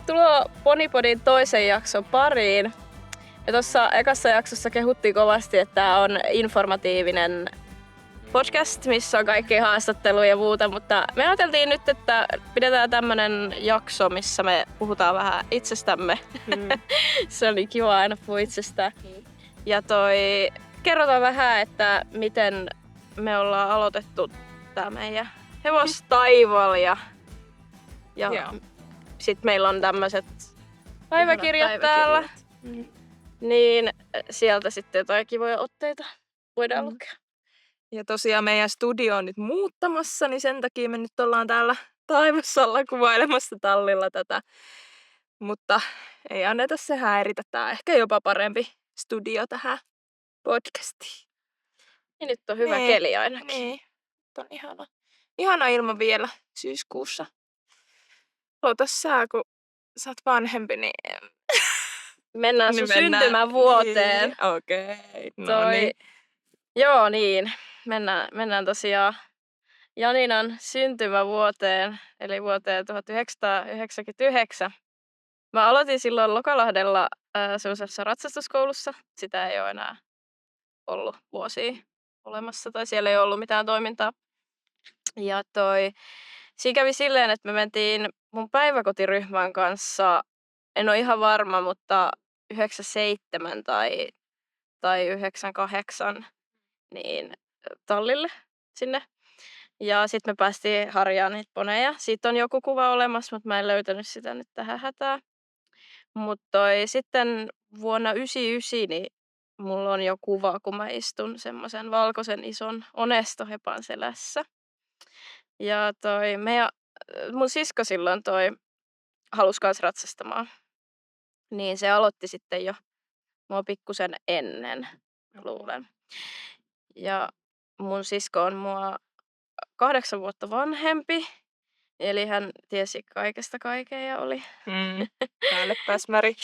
Tervetuloa Ponipodin toisen jakson pariin. Ja tuossa ekassa jaksossa kehuttiin kovasti, että tämä on informatiivinen podcast, missä on kaikki haastatteluja ja muuta, mutta me ajateltiin nyt, että pidetään tämmönen jakso, missä me puhutaan vähän itsestämme. Se oli kiva aina puhua itsestään. Ja kerrotaan vähän, että miten me ollaan aloitettu tää meidän hevostaival ja sit meillä on tämmöiset päiväkirjat täällä. Niin sieltä sitten jotain kivoja otteita voidaan lukea. Ja tosiaan meidän studio on nyt muuttamassa, niin sen takia me nyt ollaan täällä Taivassalla kuvailemassa tallilla tätä. Mutta ei anneta se häiritä. Tää on ehkä jopa parempi studio tähän podcastiin. Ja nyt on hyvä keli ainakin. Niin, on ihana ilma vielä syyskuussa. Aloitas sä, kun sä oot vanhempi, niin... Mennään sun syntymävuoteen. Niin. Okei, no niin. Joo niin, mennään tosiaan Janinan syntymävuoteen, eli vuoteen 1999. Mä aloitin silloin Lokalahdella sellaisessa ratsastuskoulussa. Sitä ei ole enää ollut vuosia olemassa, tai siellä ei ollut mitään toimintaa. Ja siinä kävi silleen, että me mentiin mun päiväkotiryhmän kanssa, en ole ihan varma, mutta 97 tai 98 niin tallille sinne. Ja sitten me päästiin harjaan niitä poneja. Siitä on joku kuva olemassa, mutta mä en löytänyt sitä nyt tähän hätään. Mutta sitten vuonna 1999 niin mulla on jo kuva, kun mä istun semmoisen valkoisen ison onestohepan selässä. Ja mun sisko silloin halusi kans ratsastamaan. Niin se aloitti sitten jo mua pikkusen ennen, luulen. Ja mun sisko on mua 8 vuotta vanhempi. Eli hän tiesi kaikesta kaiken ja oli Päälle pääsmäri.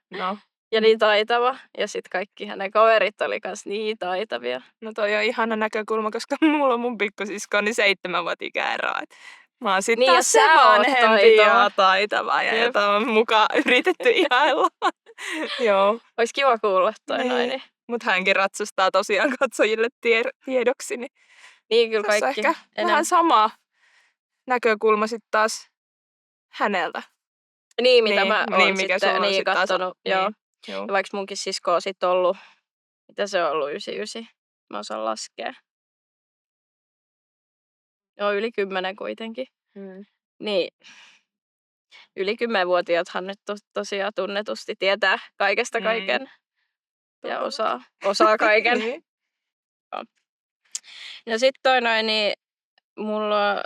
No. Ja niin taitava. Ja sit kaikki hänen kaverit oli kans niin taitavia. No toi on ihana näkökulma, koska mulla on mun pikkusisko niin 7 vuotta ikäeroa. Mä oon sitten taas se vanhempi ja taitava ja jota on mukaan yritetty ihailla. Joo. Ois kiva kuulla toi noin. Mut hänkin ratsastaa tosiaan katsojille tiedoksi. Niin kyllä kaikki. Ehkä vähän sama näkökulma sit taas häneltä. Niin, mitä mä oon mikä sitten kattonut. Joo. Joo. Ja vaikka munkin sisko on sit ollut, mitä se on ollut, 99. Mä osaan laskea. Joo, yli 10 kuitenkin. Niin. Yli 10-vuotiaathan nyt tosiaan tunnetusti tietää kaikesta kaiken. Ja osaa kaiken. Niin. Ja sit niin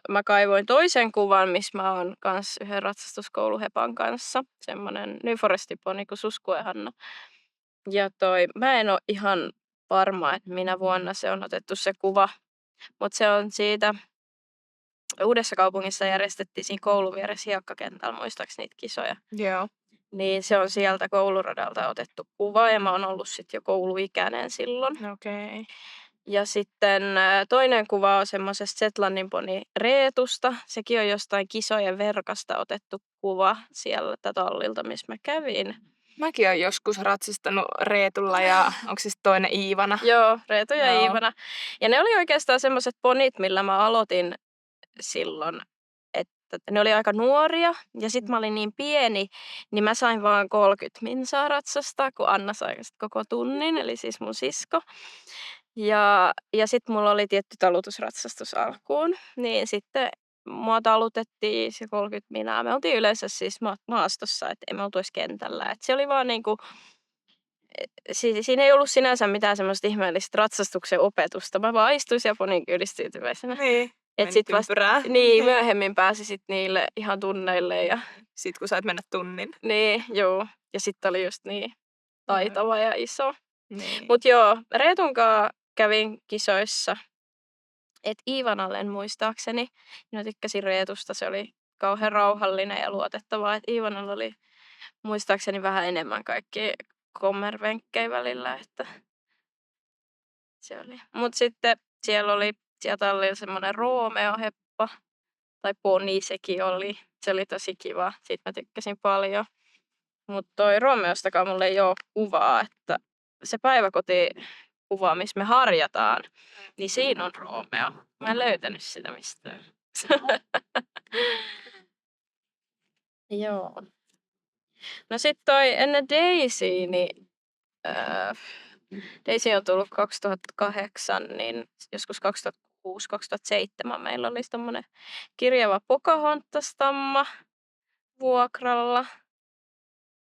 mä kaivoin toisen kuvan, missä mä oon kans yhden ratsastuskouluhepan kanssa. Semmonen New Forestin poni kuin Suskue Hanna. Ja mä en oo ihan varma, että minä vuonna se on otettu se kuva. Mut se on siitä Uudessa Kaupungissa järjestettiin siinä koulun vieressä hiekkakentällä muistaakseni niitä kisoja. Joo. Niin se on sieltä kouluradalta otettu kuva ja mä oon ollut sit jo kouluikäinen silloin. Okei. Ja sitten toinen kuva on semmoisesta Zetlannin poni Reetusta. Sekin on jostain kisojen verkasta otettu kuva sieltä tallilta, missä mä kävin. Mäkin oon joskus ratsastanut Reetulla ja onko siis toinen Iivana? Joo, Reetu ja Iivana. Ja ne oli oikeastaan semmoiset ponit, millä mä aloitin silloin. Että ne oli aika nuoria ja sit mä olin niin pieni, niin mä sain vaan 30 minsaa ratsastaa, kun Anna sai koko tunnin, eli siis mun sisko. Ja sit mulla oli tietty talutusratsastus alkuun, niin sitten mua talutettiin se 30 minaa. Me oltiin yleensä siis maastossa, että emme oltu edes kentällä. Et se oli vaan niinku, siinä ei ollut sinänsä mitään semmoista ihmeellistä ratsastuksen opetusta. Mä vaan istuin siellä ponin kyydissä tyytyväisenä. Niin, et sit myöhemmin pääsi sit niille ihan tunneille. Ja sit kun sait mennä tunnin. Niin, joo. Ja sit oli just niin taitava ja iso. Niin. Mut joo, Reetunkaan kävin kisoissa. Et Iivanallen muistaakseni. Minä tykkäsin Reetusta, se oli kauhean rauhallinen ja luotettava. Et Iivanalla oli muistaakseni vähän enemmän kaikkia kommervenkkejä välillä. Että se oli. Mut sitten siellä oli tallilla semmonen Romeo-heppa Tai Poni sekin oli. Se oli tosi kiva. Siitä mä tykkäsin paljon. Mutta toi Romeostakaan mulla ei oo kuvaa, että se päiväkotikuva, missä me harjataan, niin siinä on Romeo. Mä en löytänyt sitä mistään. Joo. No sit toi ennen Daisy, niin Daisy on tullut 2008, niin joskus 2006-2007 meillä oli tommonen kirjava Pocahontas-tamma vuokralla.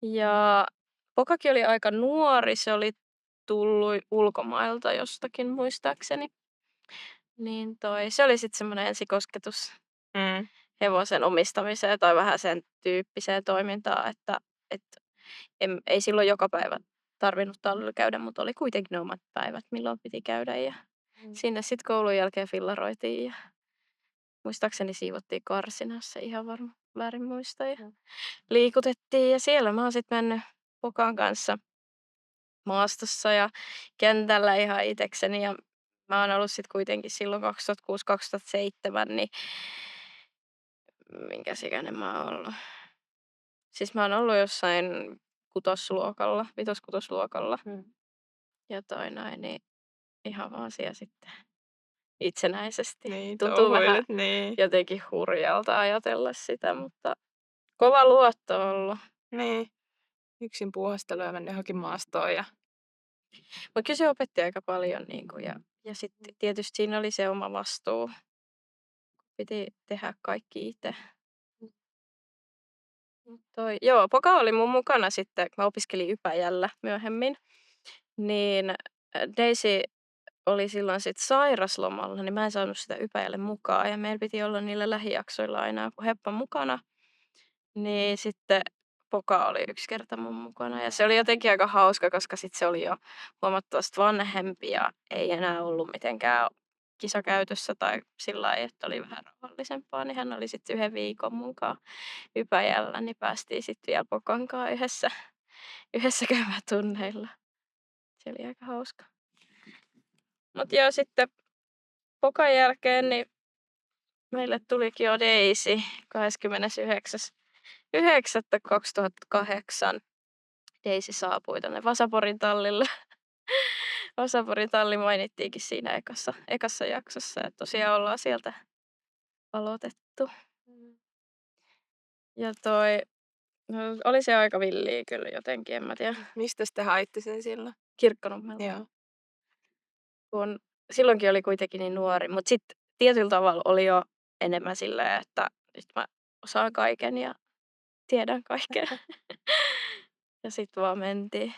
Ja Pokakin oli aika nuori, se oli tullut ulkomailta jostakin muistaakseni. Niin se oli sitten semmoinen ensikosketus hevosen omistamiseen tai vähän sen tyyppiseen toimintaan, että ei silloin joka päivä tarvinnut tallilla käydä, mutta oli kuitenkin ne omat päivät, milloin piti käydä. Ja sinne sitten koulun jälkeen fillaroitiin ja muistaakseni siivottiin karsinassa, ihan väärin muista. Ja liikutettiin ja siellä mä oon sitten mennyt Pokan kanssa maastossa ja kentällä ihan itekseni. Ja mä oon ollut sitten kuitenkin silloin 2006-2007, niin minkäs ikäinen mä oon ollut? Siis mä oon ollut jossain kutosluokalla, vitoskutosluokalla. Ja niin ihan vaan siellä sitten itsenäisesti. Niin, Tuntuu vähän niin. jotenkin hurjalta ajatella sitä, mutta kova luotto on ollut. Niin. Yksin puuhastelu ja mennyt johonkin maastoon. Mutta kyllä se opetti aika paljon. Ja sitten tietysti siinä oli se oma vastuu. Piti tehdä kaikki itse. Poka oli mun mukana sitten, kun mä opiskelin Ypäjällä myöhemmin. Niin Daisy oli silloin sitten sairaslomalla, niin mä en saanut sitä Ypäjälle mukaan. Ja meillä piti olla niillä lähijaksoilla aina joku heppa mukana. Niin sitten Poka oli yksi kerta mun mukana. Ja se oli jotenkin aika hauska, koska sitten se oli jo huomattavasti vanhempi ja ei enää ollut mitenkään kisakäytössä tai sillä lailla, että oli vähän rauhallisempaa. Niin hän oli sitten 1 viikon mukaan Ypäjällä, niin päästiin sitten vielä Pokan kanssa yhdessä käymään tunneilla. Se oli aika hauska. Mutta joo, sitten Pokan jälkeen niin meille tulikin jo Daisy 29.9.2008. Daisy saapui tänne Vasaporin tallille. Vasaporin talli mainittiinkin siinä ekassa jaksossa. Ja tosiaan ollaan sieltä aloitettu. Ja oli se aika villiä kyllä jotenkin, en mä tiedä. Mistä te haitte sen silloin? Kirkkonummelta. Joo. Silloinkin oli kuitenkin niin nuori, mutta sitten tietyllä tavalla oli jo enemmän silleen, että nyt mä osaan kaiken ja tiedän kaiken. Ja sitten vaan mentiin.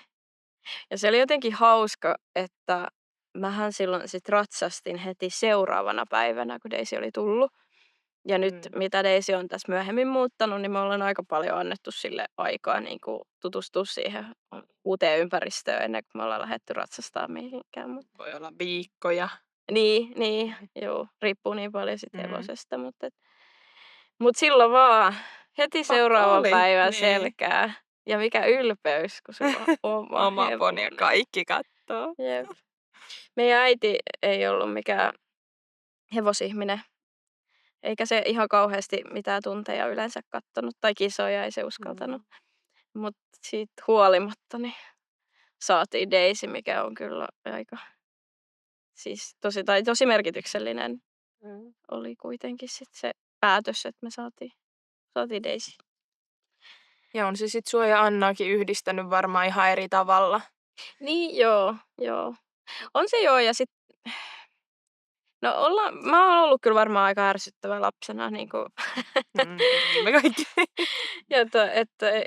Ja se oli jotenkin hauska, että mähän silloin sit ratsastin heti seuraavana päivänä, kun Daisy oli tullut. Ja nyt, mitä Daisy on tässä myöhemmin muuttanut, niin me ollaan aika paljon annettu sille aikaa niin kuin tutustua siihen uuteen ympäristöön ennen kuin me ollaan lähdetty ratsastamaan mihinkään. Voi olla viikkoja. Niin, joo, riippuu niin paljon sitten hevosesta. Mutta silloin vaan heti seuraavan päivän selkää. Ja mikä ylpeys, kun sulla on oma poni ja kaikki kattoo. Jep. Meidän äiti ei ollut mikään hevosihminen. Eikä se ihan kauheasti mitään tunteja yleensä kattonut. Tai kisoja ei se uskaltanut. Mutta siitä huolimatta niin saatiin Daisy, mikä on kyllä aika siis tosi merkityksellinen. Oli kuitenkin sit se päätös, että me saatiin Daisy. Ja on se sitten sua ja Annaakin yhdistänyt varmaan ihan eri tavalla. Niin, joo. On se joo, ja sit mä oon ollut kyllä varmaan aika ärsyttävä lapsena, niinku. Me kaikki.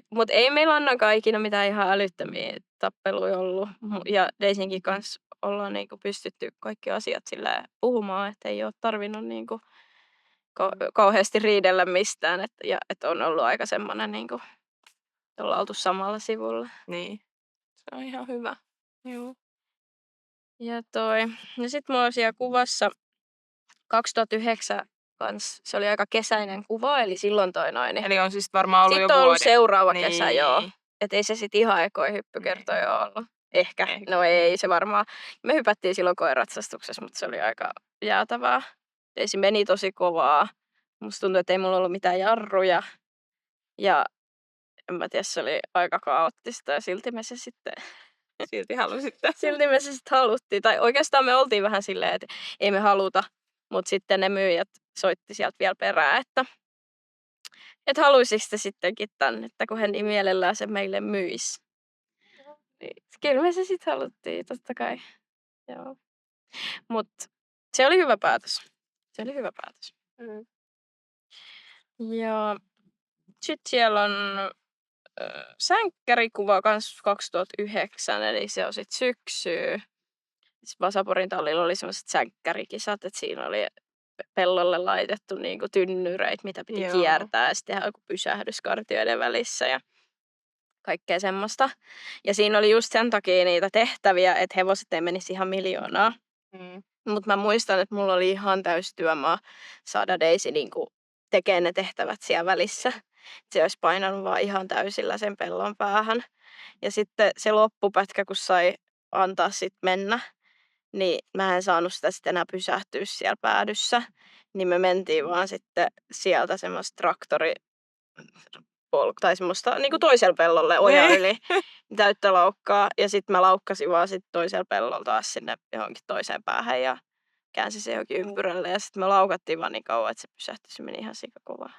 Mut ei meillä Annakaan ikinä mitään ihan älyttömiä tappeluja ollut. Ja Daisynkin kanssa ollaan niinku pystytty kaikki asiat sillä puhumaan, että ei oo tarvinnut niinku kauheasti riidellä mistään, että on ollut aika semmonen niinku, ollaan oltu samalla sivulla. Niin, se on ihan hyvä. Joo. Ja no sit mulla on siellä kuvassa 2009 kans, se oli aika kesäinen kuva, eli silloin Niin. Eli on siis varmaan ollut sitten jo vuoden. Sitten on ollut seuraava kesä, joo. Et ei se sit ihan ekoin hyppykertoja ollut. Ehkä. No ei se varmaan. Me hypättiin silloin koiratsastuksessa, mutta se oli aika jäätävää. Daisy meni tosi kovaa. musta tuntui, että ei mulla ollut mitään jarruja. Ja en mä tiedä, se oli aika kaoottista ja silti me se sitten Silti halusitte. haluttiin. Tai oikeastaan me oltiin vähän silleen, että ei me haluta. Mutta sitten ne myyjät soitti sieltä vielä perään, että haluaisiko te sittenkin tän, että kun he niin mielellään se meille myisi. Niin, kyllä me se sitten haluttiin, totta kai. Joo. Mut se oli hyvä päätös. Mm. Ja sitten siellä on sänkkärikuva kans 2009, eli se on sitten syksyä. Vasaporin tallilla oli semmoiset sänkkärikisat, että siinä oli pellolle laitettu niinku tynnyreitä, mitä piti kiertää ja sitten tehdä joku pysähdys kartioiden välissä ja kaikkea semmoista. Ja siinä oli just sen takia niitä tehtäviä, että hevoset ei menisi ihan miljoonaa. Mutta mä muistan, että mulla oli ihan täysi työmaa saada Daisy niinku tekemään ne tehtävät siellä välissä. Se olisi painanut vaan ihan täysillä sen pellon päähän. Ja sitten se loppupätkä, kun sai antaa sit mennä, niin mä en saanut sitä sitten enää pysähtyä siellä päädyssä. Niin me mentiin vaan sitten sieltä semmoista tai semmoista niinku toisella pellolle ojan yli täyttä laukkaa. Ja sitten mä laukkasin vaan sit toisella pellolla taas sinne johonkin toiseen päähän ja käänsin se johonkin ympyrälle. Ja sitten me laukattiin vaan niin kauan, että se pysähtyi. Se meni ihan sikakovaa.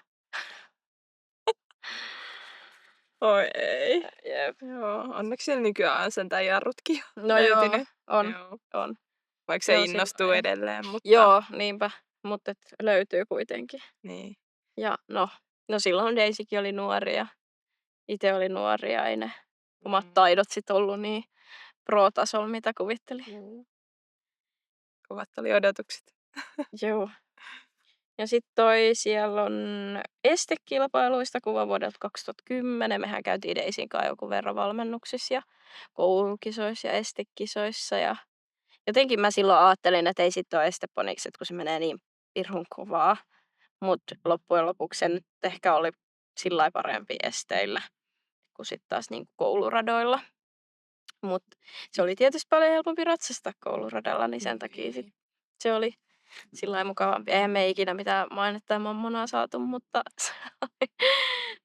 Oi ei. Jep. Joo, onneksi siellä nykyään on sentään jarrutkin No löytynyt. on. Vaikka se innostuu edelleen, mutta... Joo, niinpä. Mutta löytyy kuitenkin. Niin. Ja no silloin Daisykin oli nuori ja itse oli nuori ja ei ne omat taidot sit ollut niin pro-tasolla, mitä kuvitteli. Kovat oli odotukset. Joo. Ja sitten siellä on estekilpailuista kuva vuodelta 2010. Mehän käytiin Daisyn kanssa joku verran valmennuksissa ja koulukisoissa ja estekisoissa. Ja jotenkin mä silloin ajattelin, että ei sitten ole esteponikset, kun se menee niin pirhun kovaa. Mutta loppujen lopuksi se nyt ehkä oli sillä parempi esteillä kuin sitten taas niinku kouluradoilla. Mutta se oli tietysti paljon helpompi ratsastaa kouluradalla, niin sen takia se oli sillä mukavampi. Eihän me ikinä mitään mainetta ja mammonaa saatu, mutta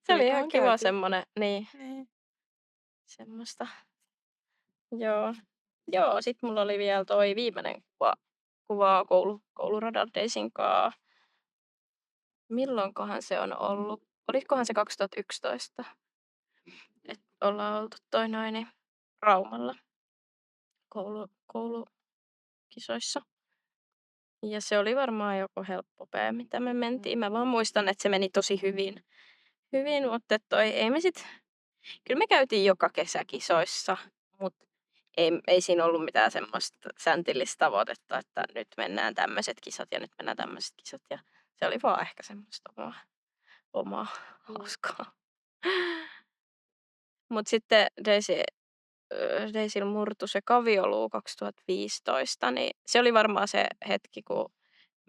se oli ihan kiva semmonen. Niin. Semmoista. Joo, sit mulla oli vielä toi viimeinen kuva kouluradan Daisyn kaa. Milloinkohan se on ollut? Olikohan se 2011? Et ollaan oltu Raumalla koulukisoissa. Ja se oli varmaan joku helppo pää, mitä me mentiin. Mä vaan muistan, että se meni tosi hyvin, mutta ei me sit... Kyllä me käytiin joka kesä kisoissa, mutta ei siinä ollut mitään semmoista säntillistä tavoitetta, että nyt mennään tämmöiset kisat ja nyt mennään tämmöiset kisat. Ja se oli vaan ehkä semmoista omaa hauskaa. Mutta sitten Daisyllä murtui se kavioluu 2015, niin se oli varmaan se hetki, kun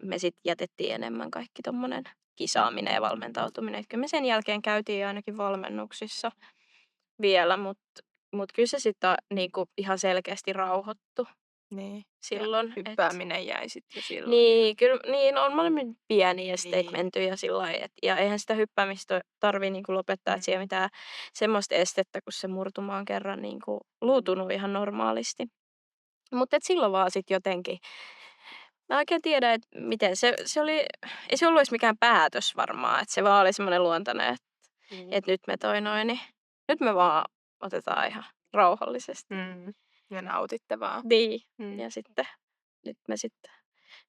me sitten jätettiin enemmän kaikki tommonen kisaaminen ja valmentautuminen. Kyllä me sen jälkeen käytiin ainakin valmennuksissa vielä, mutta kyllä se sitten niinku ihan selkeästi rauhoittui. Niin. Silloin. Hyppääminen jäi sitten jo silloin. Niin, kyllä on molemmin pieniä sitten menty ja sillain, ja eihän sitä hyppäämistä tarvii niinku lopettaa, että siellä mitään semmoista estettä, kun se murtuma on kerran niinku luutunut ihan normaalisti. Mutta silloin vaan sitten jotenkin, mä oikein tiedä, että miten se oli, ei se ollut edes mikään päätös varmaan, että se vaan oli semmoinen luontainen, että nyt me niin nyt me vaan otetaan ihan rauhallisesti. Ja nautitte vaan. Niin, ja sitten nyt me sitten,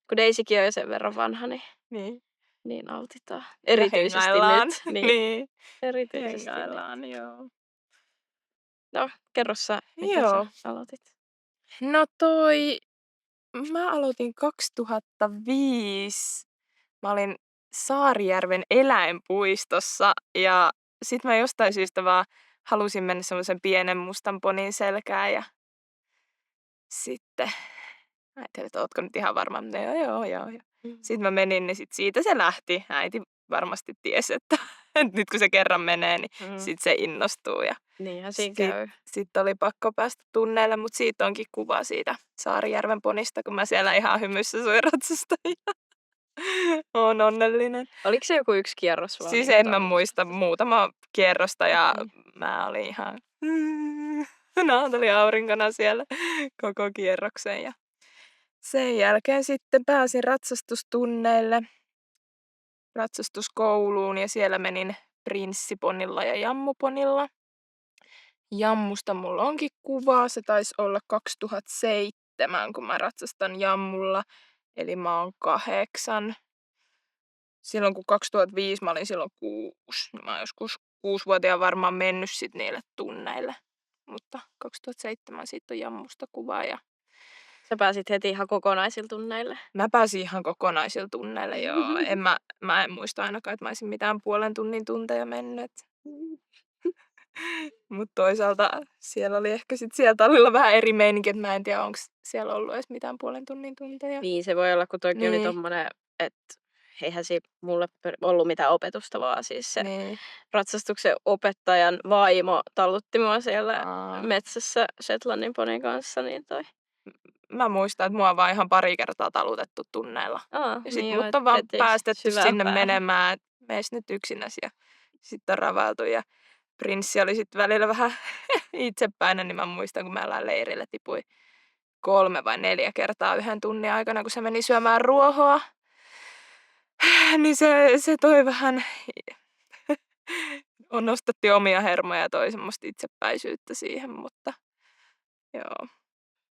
kun Daisykin on jo sen verran vanha, niin nautitaan. Erityisesti nyt. Niin. Erityisesti hengaillaan, joo. No, kerro sä, miten sä aloitit? No mä aloitin 2005. Mä olin Saarijärven eläinpuistossa ja sit mä jostain syystä vaan halusin mennä semmoisen pienen mustan ponin selkään ja sitten ajattelin, että ootko nyt ihan varma? Joo. Sitten mä menin, niin siitä se lähti. Äiti varmasti tiesi, että nyt kun se kerran menee, niin sit se innostuu. Ja niinhän siinä käy. Sitten oli pakko päästä tunneille, mutta siitä onkin kuva siitä Saarijärven ponista, kun mä siellä ihan hymyssä suin ratsastajia. Oon onnellinen. Oliko se joku yksi kierros vaan? Siis Niin en mä muista muutama kierrosta ja Okei. mä olin ihan naatali aurinkona siellä koko kierroksen. Ja sen jälkeen sitten pääsin ratsastustunneille, ratsastuskouluun ja siellä menin prinssiponilla ja jammuponilla. Jammusta mulla onkin kuvaa, se taisi olla 2007, kun mä ratsastan jammulla. Eli mä oon 8. Silloin kun 2005 mä olin silloin 6, niin mä oon joskus 6-vuotiaan varmaan mennyt sit niille tunneille. Mutta 2007 siitä on jammusta kuvaa ja Sä pääsit heti ihan kokonaisilla tunneille. mä pääsin ihan kokonaisilla tunneille, joo. Mä en muista ainakaan, että mä olisin mitään puolen tunnin tunteja mennyt. Mutta toisaalta siellä oli ehkä sit siellä tallilla vähän eri meininki, että mä en tiedä, onko siellä ollut edes mitään puolen tunnin tunteja. Niin se voi olla, kun toikin oli Niin. tommonen, että eihän siinä mulle ollut mitään opetusta, vaan siis se Niin. ratsastuksen opettajan vaimo tallutti mua siellä Aa. metsässä Shetlandin ponin kanssa, niin toi. Mä muistan, että mua on vaan ihan pari kertaa talutettu tunneilla. Ja sit niin mut on vaan ettei päästetty syvään sinne päähän. menemään, että mees nyt yksinäs ja sitten on ravailtu. Ja prinssi oli sitten välillä vähän itsepäinen, niin mä muistan, kun mä ollaan leirillä tipui 3 vai 4 kertaa 1 tunnin aikana, kun se meni syömään ruohoa. Niin se toi vähän, nostatti omia hermoja ja toi semmoista itsepäisyyttä siihen, mutta joo.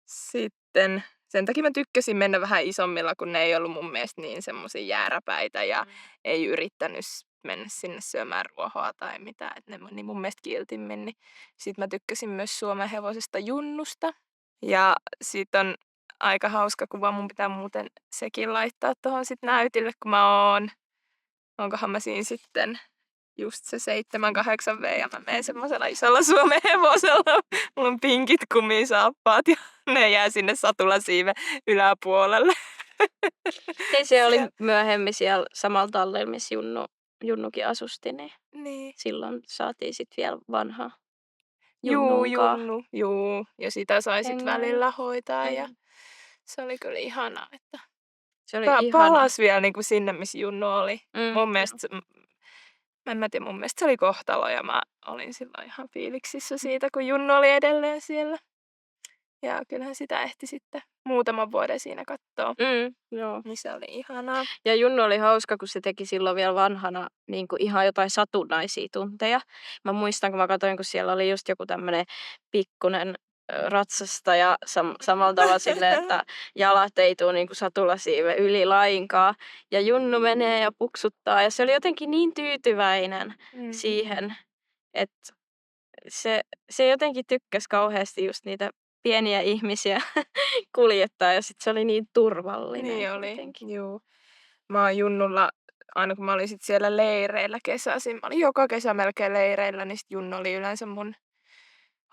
Sitten sen takia mä tykkäsin mennä vähän isommilla, kun ne ei ollut mun mielestä niin semmosia jääräpäitä ja ei yrittänyt mennä sinne syömään ruohoa tai mitään. Et ne meni mun mielestä kiltimmin. Niin sit mä tykkäsin myös Suomen hevosesta Junnusta. Ja siitä on aika hauska kuva. Mun pitää muuten sekin laittaa tuohon sit näytille, kun mä oon. Onkohan mä siinä sitten just se 7-8V ja mä menen semmosella isolla Suomen hevosella. Mulla on pinkit kumisaappaat ja ne jää sinne satulasiiven yläpuolelle. Niin se oli myöhemmin siellä samalla tallilla, missä Junnukin asusti, niin silloin saatiin sit vielä vanha Junnunkaan. Junnu. Ja sitä sai sit Hengailla. välillä hoitaa ja se oli kyllä ihanaa, että Se oli palas vielä niinku sinne, missä Junnu oli. Mun mielestä mä tiedä, mun mielestä se oli kohtalo ja mä olin silloin ihan fiiliksissä siitä, kun Junnu oli edelleen siellä. Ja kyllähän sitä ehti sitten muutaman vuoden siinä kattoo. Joo. Niin se oli ihanaa. Ja Junnu oli hauska, kun se teki silloin vielä vanhana niin kuin ihan jotain satunnaisia tunteja. Mä muistan, kun mä katsoin, kun siellä oli just joku tämmönen pikkunen ratsastaja samalla tavalla silleen, että jalat ei tule niin kuin satulasiiven yli lainkaan. Ja Junnu menee ja puksuttaa ja se oli jotenkin niin tyytyväinen siihen, että se jotenkin tykkäsi kauheasti just niitä pieniä ihmisiä kuljettaa ja sitten se oli niin turvallinen. Niin oli, kuitenkin. juu. Mä oon Junnulla, aina kun mä olin sit siellä leireillä kesäisin, mä olin joka kesä melkein leireillä, niin sit Junnu oli yleensä mun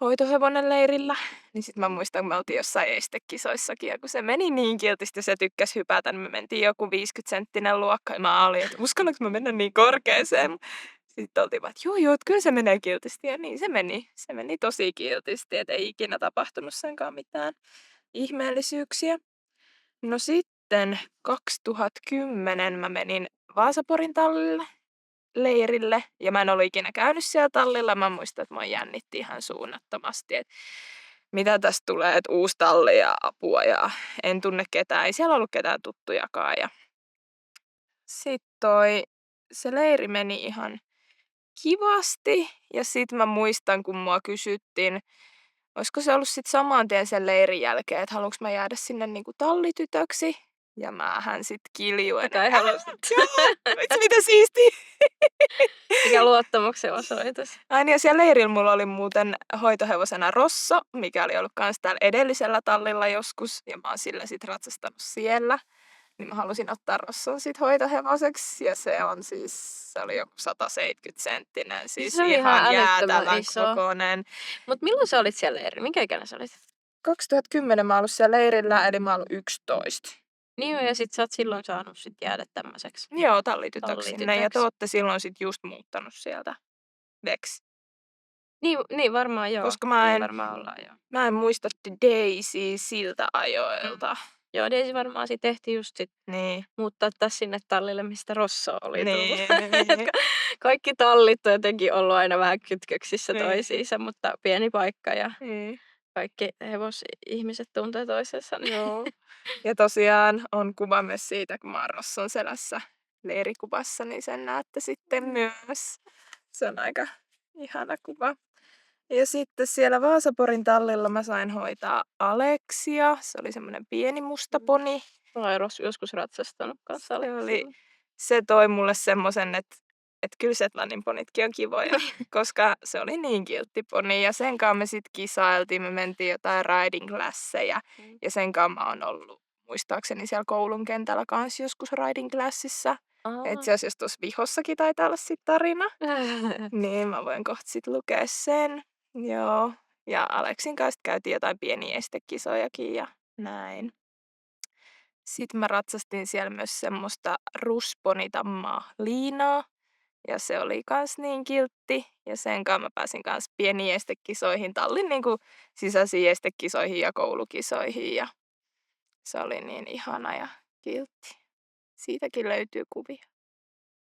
hoitohevonen leirillä. Niin sit mä muistan, kun me oltiin jossain estekisoissakin ja kun se meni niin kiltisti ja se tykkäsi hypätä, niin me mentiin joku 50-senttinen luokka ja mä olin, että uskallanko mä mennä niin korkeeseen. Sitten oltiin vaan, että joo, kyllä se menee kiltisti ja niin se meni. Se meni tosi kiltisti, et ei ikinä tapahtunut senkaan mitään ihmeellisyyksiä. No sitten 2010 mä menin Vaasaporin tallille leirille ja mä en ollut ikinä käynyt siellä tallilla. Mä muistan, että mua jännitti ihan suunnattomasti, että mitä tästä tulee, että uusi talli ja apua ja en tunne ketään. Ei siellä ollut ketään tuttujakaan. Ja sitten se leiri meni ihan kivasti ja sit mä muistan, kun mua kysyttiin, olisiko se ollut sit saman tien sen leirin jälkeen, että haluanko mä jäädä sinne niinku tallitytöksi. Ja mähän sit kiljuin, että mitä siistiä. Mikä luottamuksen osoitus. Ai niin, ja siellä leirillä mulla oli muuten hoitohevosena Rosso, mikä oli ollut kans täällä edellisellä tallilla joskus. Ja mä oon sillä sit ratsastanut siellä. Niin mä halusin ottaa Rosson sit hoitohevoseksi. Ja se oli joku 170-senttinen. Siis Se oli ihan ihan älyttömän jäätävän iso. kokoinen. Mut milloin sä olit siellä leirillä? Minkä ikäinen sä olit? 2010 mä oon ollut siellä leirillä, eli mä oon ollut 11. Niin ja sit sä oot silloin saanut sit jäädä tämmöiseksi. Joo, tallitytöksi sinne. Ja Tallitytöksi. te ootte silloin sit just muuttanut sieltä Veksi. Niin varmaan joo. Koska Niin varmaan ollaan joo. mä en muista Daisy siltä ajoilta. Joo, niin se varmaan sit ehti just sit Niin, muuttaa taas sinne tallille, mistä Rosso oli tullut. niin, Kaikki tallit on jotenkin ollut aina vähän kytköksissä niin, toisiinsa, mutta pieni paikka ja niin. kaikki hevosihmiset tuntee toisensa. Joo. Ja tosiaan on kuva myös siitä, kun mä oon Rosson selässä leirikuvassa, niin sen näette sitten myös. Se on aika ihana kuva. Ja sitten siellä Vaasaporin tallilla mä sain hoitaa Aleksia. Se oli semmoinen pieni musta poni. Mä oon joskus ratsastanut kanssa Aleksilla. Se toi mulle semmosen, että kyllä Shetlandin ponitkin on kivoja, koska se oli niin kiltti poni. Ja sen kanssa me sitten kisailtiin, me mentiin jotain riding classeja. Ja sen kanssa mä oon ollut muistaakseni siellä koulun kentällä kanssa joskus riding classissa. Itse asiassa tuossa vihossakin taitaa olla sit tarina. Niin mä voin kohta sit lukea sen. Joo. Ja Aleksin kanssa käytiin jotain pieniä estekisojakin ja näin. Sitten mä ratsastin siellä myös semmoista rusponitammaa liinaa. Ja se oli kans niin kiltti. Ja sen kanssa mä pääsin kans pieniin estekisoihin, tallin niinku sisäisiin estekisoihin ja koulukisoihin. Ja se oli niin ihana ja kiltti. Siitäkin löytyy kuvia.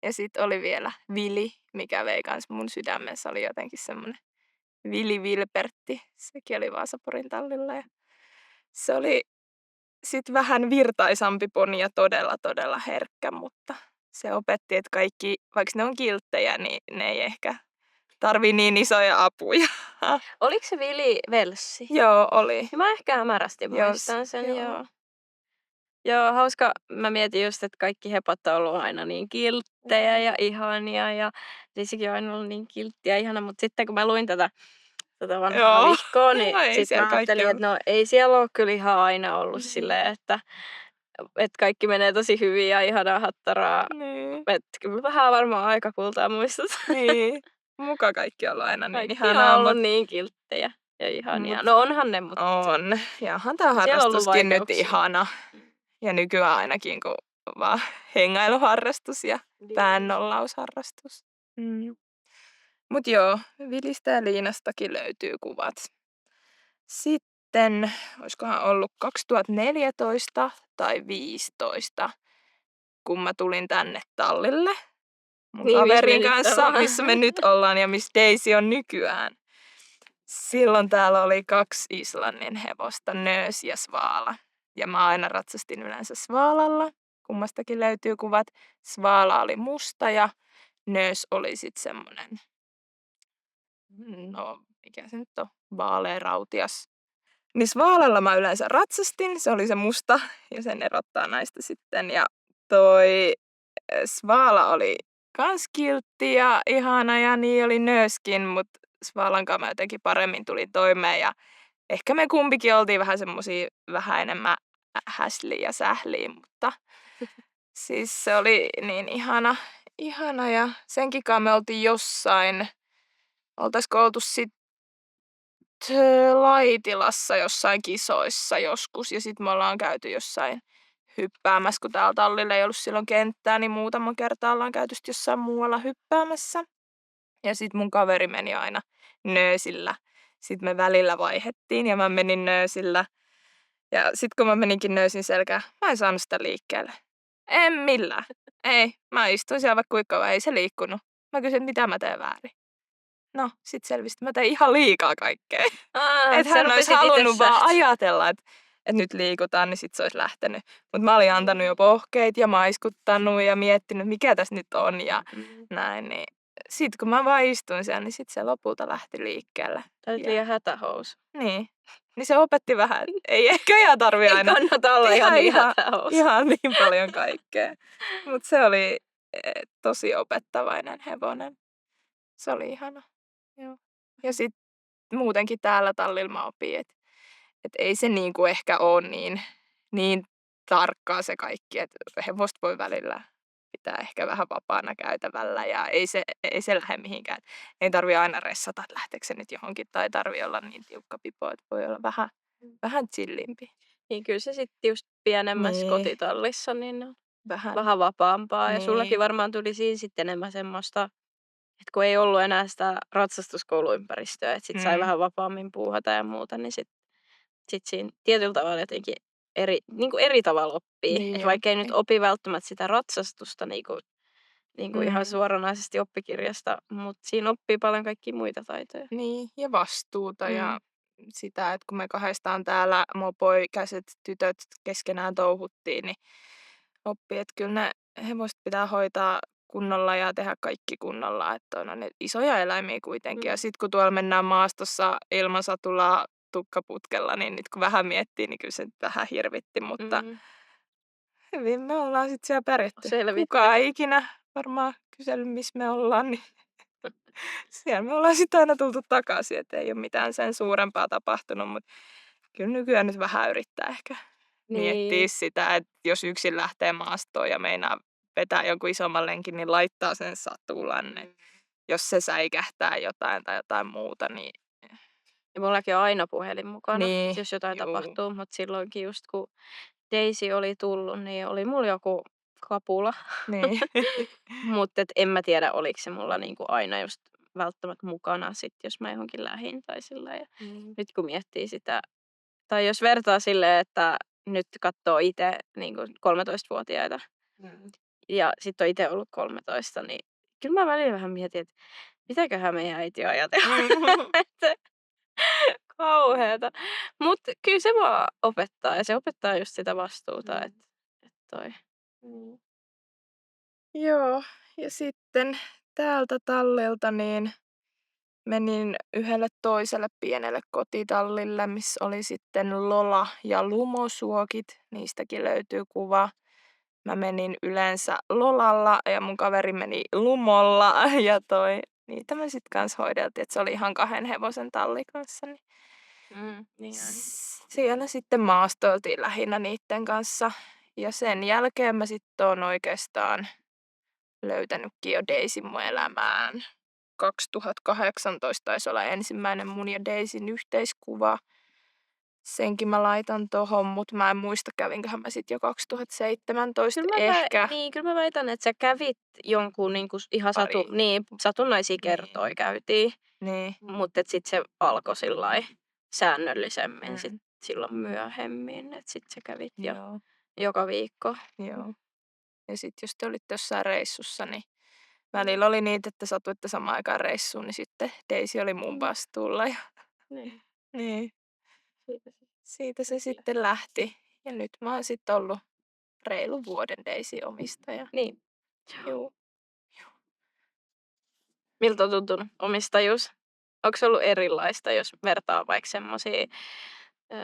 Ja sitten oli vielä Vili, mikä vei kans mun sydämessä. Oli jotenkin semmonen Vili Vilpertti. Sekin oli Vaasaporin tallilla. Ja se oli sitten vähän virtaisampi poni ja todella herkkä, mutta se opetti, että kaikki, vaikka ne on kilttejä, niin ne ei ehkä tarvii niin isoja apuja. Oliko se Vili Velssi? Joo, oli. Mä ehkä hämärästi muistan sen, joo. Joo, hauska. Mä mietin just, että kaikki hepat on ollut aina niin kilttejä ja ihania ja Lisikin on aina ollut niin kiltti ja ihana, mutta sitten kun mä luin tätä vanhaa Joo. vihkoa, niin No ei sit siellä mä ajattelin, kaikki että no ei siellä ole kyllä ihan aina ollut silleen, että kaikki menee tosi hyvin ja ihanaa hattaraa. Niin. Että kyllä vähän varmaan aika kultaa muistut. Niin. Muka kaikki on ollut aina niin Kaikki ihanaa. on ollut niin kilttejä ja ihania. Mut No onhan ne, mutta on. Ja onhan tää siellä on ollut harrastuskin nyt vaikeuksia. ihana. Ja nykyään ainakin kun vaan hengailuharrastus ja päännollausharrastus. Mut joo, Vilistä ja Liinastakin löytyy kuvat. Sitten, olisikohan ollut 2014 tai 2015, kun mä tulin tänne tallille mun Niin, missä me kaverin nyt kanssa, ollaan. missä me nyt ollaan ja missä Daisy on nykyään. Silloin täällä oli 2 Islannin hevosta, Nöös ja Svaala. Ja mä aina ratsastin yleensä Svaalalla. Kummastakin löytyy kuvat. Svaala oli musta ja Nöös oli sit semmonen, no mikä se nyt on, vaaleanrautias. Niin Svaalalla mä yleensä ratsastin, se oli se musta ja sen erottaa näistä sitten. Ja toi Svaala oli kans kiltti ja ihana ja niin oli Nööskin, mutta Svaalan kanssa mä jotenkin paremmin tulin toimeen ja ehkä me kumpikin oltiin vähän semmosia vähän enemmän häsliä ja sähliä, mutta siis se oli niin ihana ja senkin kanssa me oltiin jossain, oltaisko oltu sit Laitilassa jossain kisoissa joskus ja sit me ollaan käyty jossain hyppäämässä, kun täällä tallilla ei ollut silloin kenttää, niin muutaman kertaa ollaan käyty jossain muualla hyppäämässä. Ja sit mun kaveri meni aina Nöösillä. Sitten me välillä vaihettiin ja mä menin Nöösillä. Ja sit kun mä meninkin Nöösin selkään, mä en saanut sitä liikkeelle. En millään. Ei. Mä istuin siellä vaikka kuinka kauan, ei se liikkunut. Mä kysyin, mitä mä teen väärin. No, sit selvisi, että mä tein ihan liikaa kaikkea. Että hän olisi halunnut vaan ajatella, että nyt liikutaan, niin sit se olisi lähtenyt. Mutta mä olin antanut jo pohkeet ja maiskuttanut ja miettinyt, mikä tässä nyt on ja näin. Niin. Sitten kun mä vaan istuin siellä, niin sit se lopulta lähti liikkeelle. Tai liian hätähousu. Niin. Niin se opetti vähän, että ei ehkä ihan tarvi aina. Ei kannata olla ihan niin hätähousu. Ihan niin paljon kaikkea. Mutta se oli tosi opettavainen hevonen. Se oli ihana. Joo. Ja sitten muutenkin täällä tallilla mä opin, että ei se niinku ehkä ole niin tarkkaa se kaikki, että hevosta voi välillä pitää ehkä vähän vapaana käytävällä ja ei se lähde mihinkään. Ei tarvi aina ressata, että lähteekö se nyt johonkin tai tarvi olla niin tiukka pipo, että voi olla vähän chillimpi. Niin kyllä se sitten just pienemmässä Niin. kotitallissa niin on Vähän. vapaampaa. Ja Niin. sullakin varmaan tuli siinä sitten enemmän semmoista, että kun ei ollut enää sitä ratsastuskouluympäristöä, että sit sai vähän vapaammin puuhata ja muuta, niin sit siinä tietyllä tavalla jotenkin eri tavalla oppii. Niin Et vaikka ei nyt oppii. opi välttämättä sitä ratsastusta niinku ihan Mm. suoranaisesti oppikirjasta, mutta siinä oppii paljon kaikkia muita taitoja. Niin, ja vastuuta ja Mm. sitä, että kun me kahdestaan täällä mopoikäiset tytöt keskenään touhuttiin, niin oppii, että kyllä ne hevoset pitää hoitaa kunnolla ja tehdä kaikki kunnolla, että on ne isoja eläimiä kuitenkin. Ja sitten kun tuolla mennään maastossa ilman satulaa tukkaputkella, niin nyt kun vähän miettii, niin kyllä se nyt vähän hirvitti, mutta Mm. hyvin me ollaan sitten siellä pärjätty. Selvitty. Kukaan ei ikinä varmaan kysellyt, missä me ollaan, niin siellä me ollaan sitten aina tultu takaisin, että ei ole mitään sen suurempaa tapahtunut, mutta kyllä nykyään nyt vähän yrittää ehkä miettiä Niin. sitä, että jos yksin lähtee maastoon ja meinaa vetää jonkun isomman lenkin, niin laittaa sen satulan. Et jos se säikähtää jotain tai jotain muuta, niin Ja mullakin on aina puhelin mukana, niin, jos jotain juu, tapahtuu, mutta silloinkin just kun Daisy oli tullut, niin oli mulla joku kapula. niin. Mutta en mä tiedä, oliko se mulla niinku aina just välttämättä mukana sit, jos mä johonkin lähdin tai sillä. Ja nyt kun miettii sitä, tai jos vertaa silleen, että nyt katsoo itse niinku 13-vuotiaita ja sitten on itse ollut 13, niin kyllä mä välillä vähän mietin, että mitäköhän meidän äiti ajatella. Että kauheeta. Mutta kyllä se vaan opettaa ja se opettaa just sitä vastuuta, että toi. Joo, ja sitten täältä tallilta niin menin yhdelle toiselle pienelle kotitallille, missä oli sitten Lola ja Lumosuokit. Niistäkin löytyy kuva. Mä menin yleensä Lolalla ja mun kaveri meni Lumolla ja niitä me sitten kanssa hoideltiin, että se oli ihan 2 hevosen talli kanssa. Niin Niin on. siellä sitten maastoiltiin lähinnä niiden kanssa. Ja sen jälkeen mä sitten oon oikeastaan löytänytkin jo Daisyn mun elämään. 2018 taisi olla ensimmäinen mun ja Daisyn yhteiskuva. Senkin mä laitan tohon, mutta mä en muista, kävinköhän mä sit jo 2017 ehkä. Kyllä mä väitän, että sä kävit jonkun niinku ihan Pari. satunnaisia kertoja käytiin, Niin. mutta sitten se alkoi sillai säännöllisemmin sit Mm. silloin myöhemmin, että sitten sä kävit jo Joo, joka viikko. joo. Ja sit jos te olitte jossain reissussa, niin välillä oli niitä, että satuitte samaan aikaan reissuun, niin sitten Daisy oli mun vastuulla. Ja Niin. niin, siitä se Kyllä. sitten lähti. Ja nyt mä oon sitten ollut reilu vuoden Daisy omistaja. Niin. Joo. Miltä on tuntunut omistajuus? Onko se ollut erilaista, jos vertaa vaikka semmosia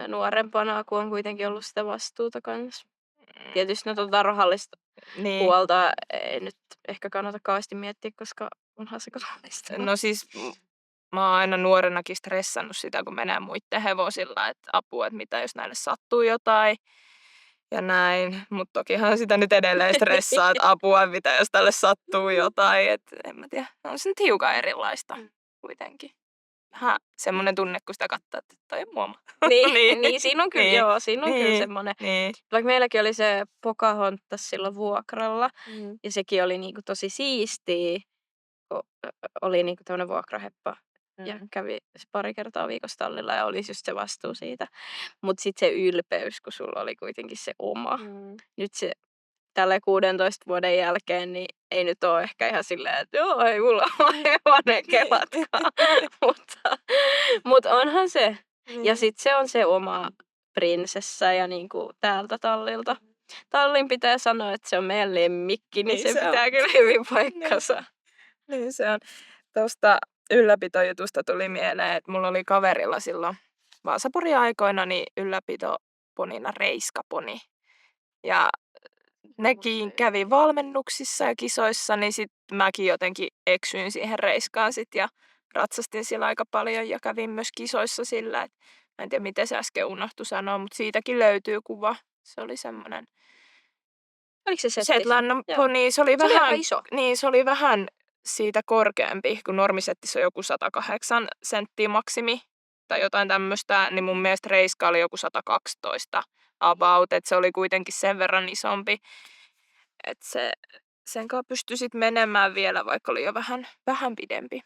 nuorempana, kun on kuitenkin ollut sitä vastuuta kanssa? Tietysti no rahallista Niin. puolta ei nyt ehkä kannata kauheasti miettiä, koska onhan se kallista. No siis mä oon aina nuorenakin stressannut sitä, kun menee muiden hevosilla, että apua, että mitä jos näille sattuu jotain ja näin. Mutta tokihan sitä nyt edelleen stressaa, että apua, mitä jos tälle sattuu jotain. Että en mä tiedä, on se nyt hiukan erilaista kuitenkin. Vähän semmonen tunne, kun sitä katsoo, että toi on muoma. Niin, siinä on kyllä, Niin. joo, siinä on kyllä Niin. semmoinen. Niin. Vaikka meilläkin oli se Pocahontas silloin vuokralla, ja sekin oli niinku tosi siistiä, kun oli niinku tämmöinen vuokraheppa. Ja kävi se pari kertaa viikossa tallilla ja olisi just se vastuu siitä. Mutta sitten se ylpeys, kun sulla oli kuitenkin se oma. Nyt se tällä 16 vuoden jälkeen, niin ei nyt ole ehkä ihan silleen, että joo, ei mulla ole hevonen, kelatkaa. mutta onhan se. Ja sitten se on se oma prinsessa ja niinku täältä tallilta. Tallin pitää sanoa, että se on meidän lemmikki, niin se pitää kyllä hyvin paikkansa. Niin se on. Tuosta ylläpitojutusta tuli mieleen, että mulla oli kaverilla silloin Vaasapurin aikoina niin ylläpitoponina reiskaponi. Ja nekin kävi valmennuksissa ja kisoissa, niin sitten mäkin jotenkin eksyin siihen reiskaan sit ja ratsastin siellä aika paljon ja kävin myös kisoissa sillä, että mä en tiedä miten se äsken unohtui sanoa, mutta siitäkin löytyy kuva. Se oli semmoinen Oliko se setti? Shetland pony, se oli Se oli aika vähän, iso. niin se oli vähän siitä korkeampi, kun normisettissä on joku 108 senttiä maksimi tai jotain tämmöistä, niin mun mielestä reiska oli joku 112 about, että se oli kuitenkin sen verran isompi, että sen kanssa pystyi sit menemään vielä, vaikka oli jo vähän pidempi.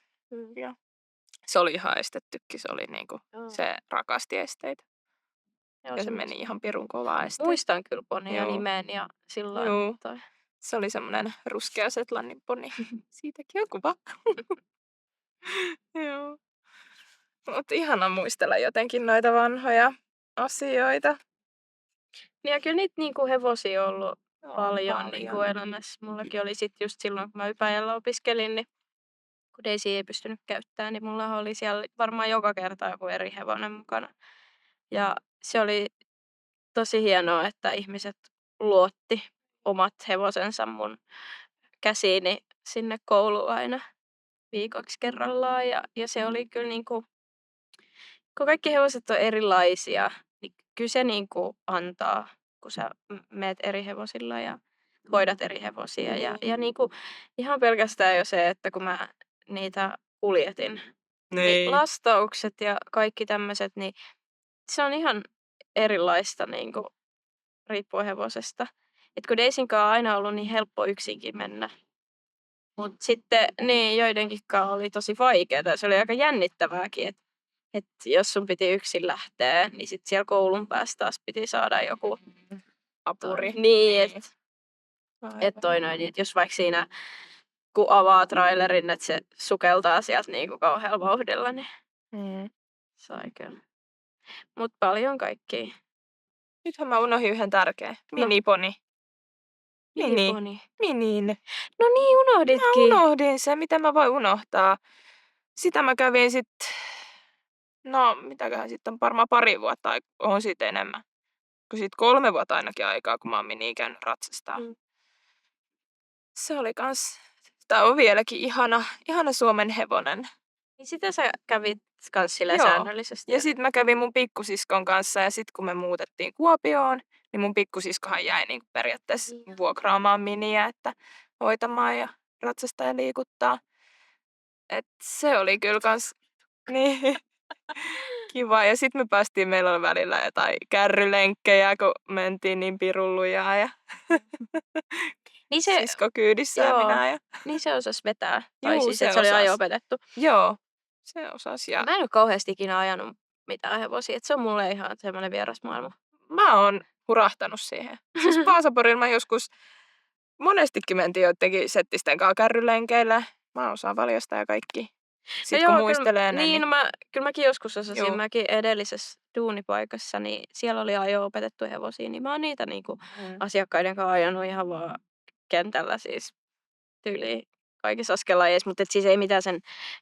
Ja se oli ihan estettykin, se oli niinku, se rakasti esteitä. Joo, Ja se se meni ihan pirun kovaa. Muistan kyllä ponia Joo. nimen ja sillain, Joo. mutta Se oli semmoinen ruskea Setlannin poni. Siitäkin on kuva. Joo. Mutta ihana muistella jotenkin noita vanhoja asioita. Niin ja kyllä niitä niinku hevosia on ollut Joo, paljon niinku elämässä. Mullakin oli sit just silloin, kun mä Ypäjällä opiskelin, niin kun Daisy ei pystynyt käyttämään, niin mulla oli siellä varmaan joka kerta joku eri hevonen mukana. Ja se oli tosi hienoa, että ihmiset luotti omat hevosensa mun käsiini sinne kouluun aina viikoksi kerrallaan. Ja se oli kyllä niinku, kun kaikki hevoset on erilaisia, niin kyllä se niinku antaa, kun sä meet eri hevosilla ja hoidat eri hevosia. Ja niinku, ihan pelkästään jo se, että kun mä niitä kuljetin, niin lastaukset ja kaikki tämmöiset, niin se on ihan erilaista niinku, riippuen hevosesta. Et kun Daisinkaan on aina ollut niin helppo yksinkin mennä. Mutta sitten niin, joidenkinkaan oli tosi vaikeaa. Se oli aika jännittävääkin, että jos sun piti yksin lähteä, niin sitten siellä koulun päässä taas piti saada joku apuri. Niin, että toi noin, että jos vaikka siinä kun avaa trailerin, että se sukeltaa sieltä niinku kauhealla vauhdilla, niin sai kyllä. Mut paljon kaikkia. Nythän mä unohdin yhden tärkeän. No. Miniponi. Miniponi. Minin. No niin, unohditkin. Mä unohdin sen, mitä mä voin unohtaa. Sitä mä kävin no mitäköhän sitten on varmaan pari vuotta, on siitä enemmän. Kun siitä 3 vuotta ainakin aikaa, kun mä oon Miniä käynyt ratsastaa. Se oli kans, tää on vieläkin ihana Suomen hevonen. Niin sitä sä kävit kans silleen Joo. säännöllisesti. Ja sit mä kävin mun pikkusiskon kanssa ja sit kun me muutettiin Kuopioon, niin mun pikkusiskohan jäi niin periaatteessa vuokraamaan Miniä, että hoitamaan ja ratsastaa ja liikuttaa. Et se oli kyllä kans niin kiva. Ja sit me päästiin, meillä oli välillä jotain kärrylenkkejä, kun mentiin niin pirullujaa ja Niin se, sisko kyydissä ja minä. Ja... Niin se osasi vetää. Tai Juu, siis, että se oli ajo-opetettu. Joo, se osasi. Ja... Mä en ole kauheasti ikinä ajanut mitään hevosia. Se on mulle ihan semmoinen vieras maailma. Mä oon hurahtanut siihen. Siis Vaasaporilla mä joskus monestikin mentiin joidenkin settisten kanssa kärrylenkeillä. Mä osaan valjastaa ja kaikki. Sitten kun muistelee ne. Niin, kyllä mäkin joskus osasin. Joo. Mäkin edellisessä duunipaikassa, niin siellä oli ajo-opetettu hevosia. Niin mä oon niitä niinku asiakkaiden kanssa ajanut ihan vaan kentällä siis tyyliin kaikissa askelajeissa. Mutta siis ei mitään sen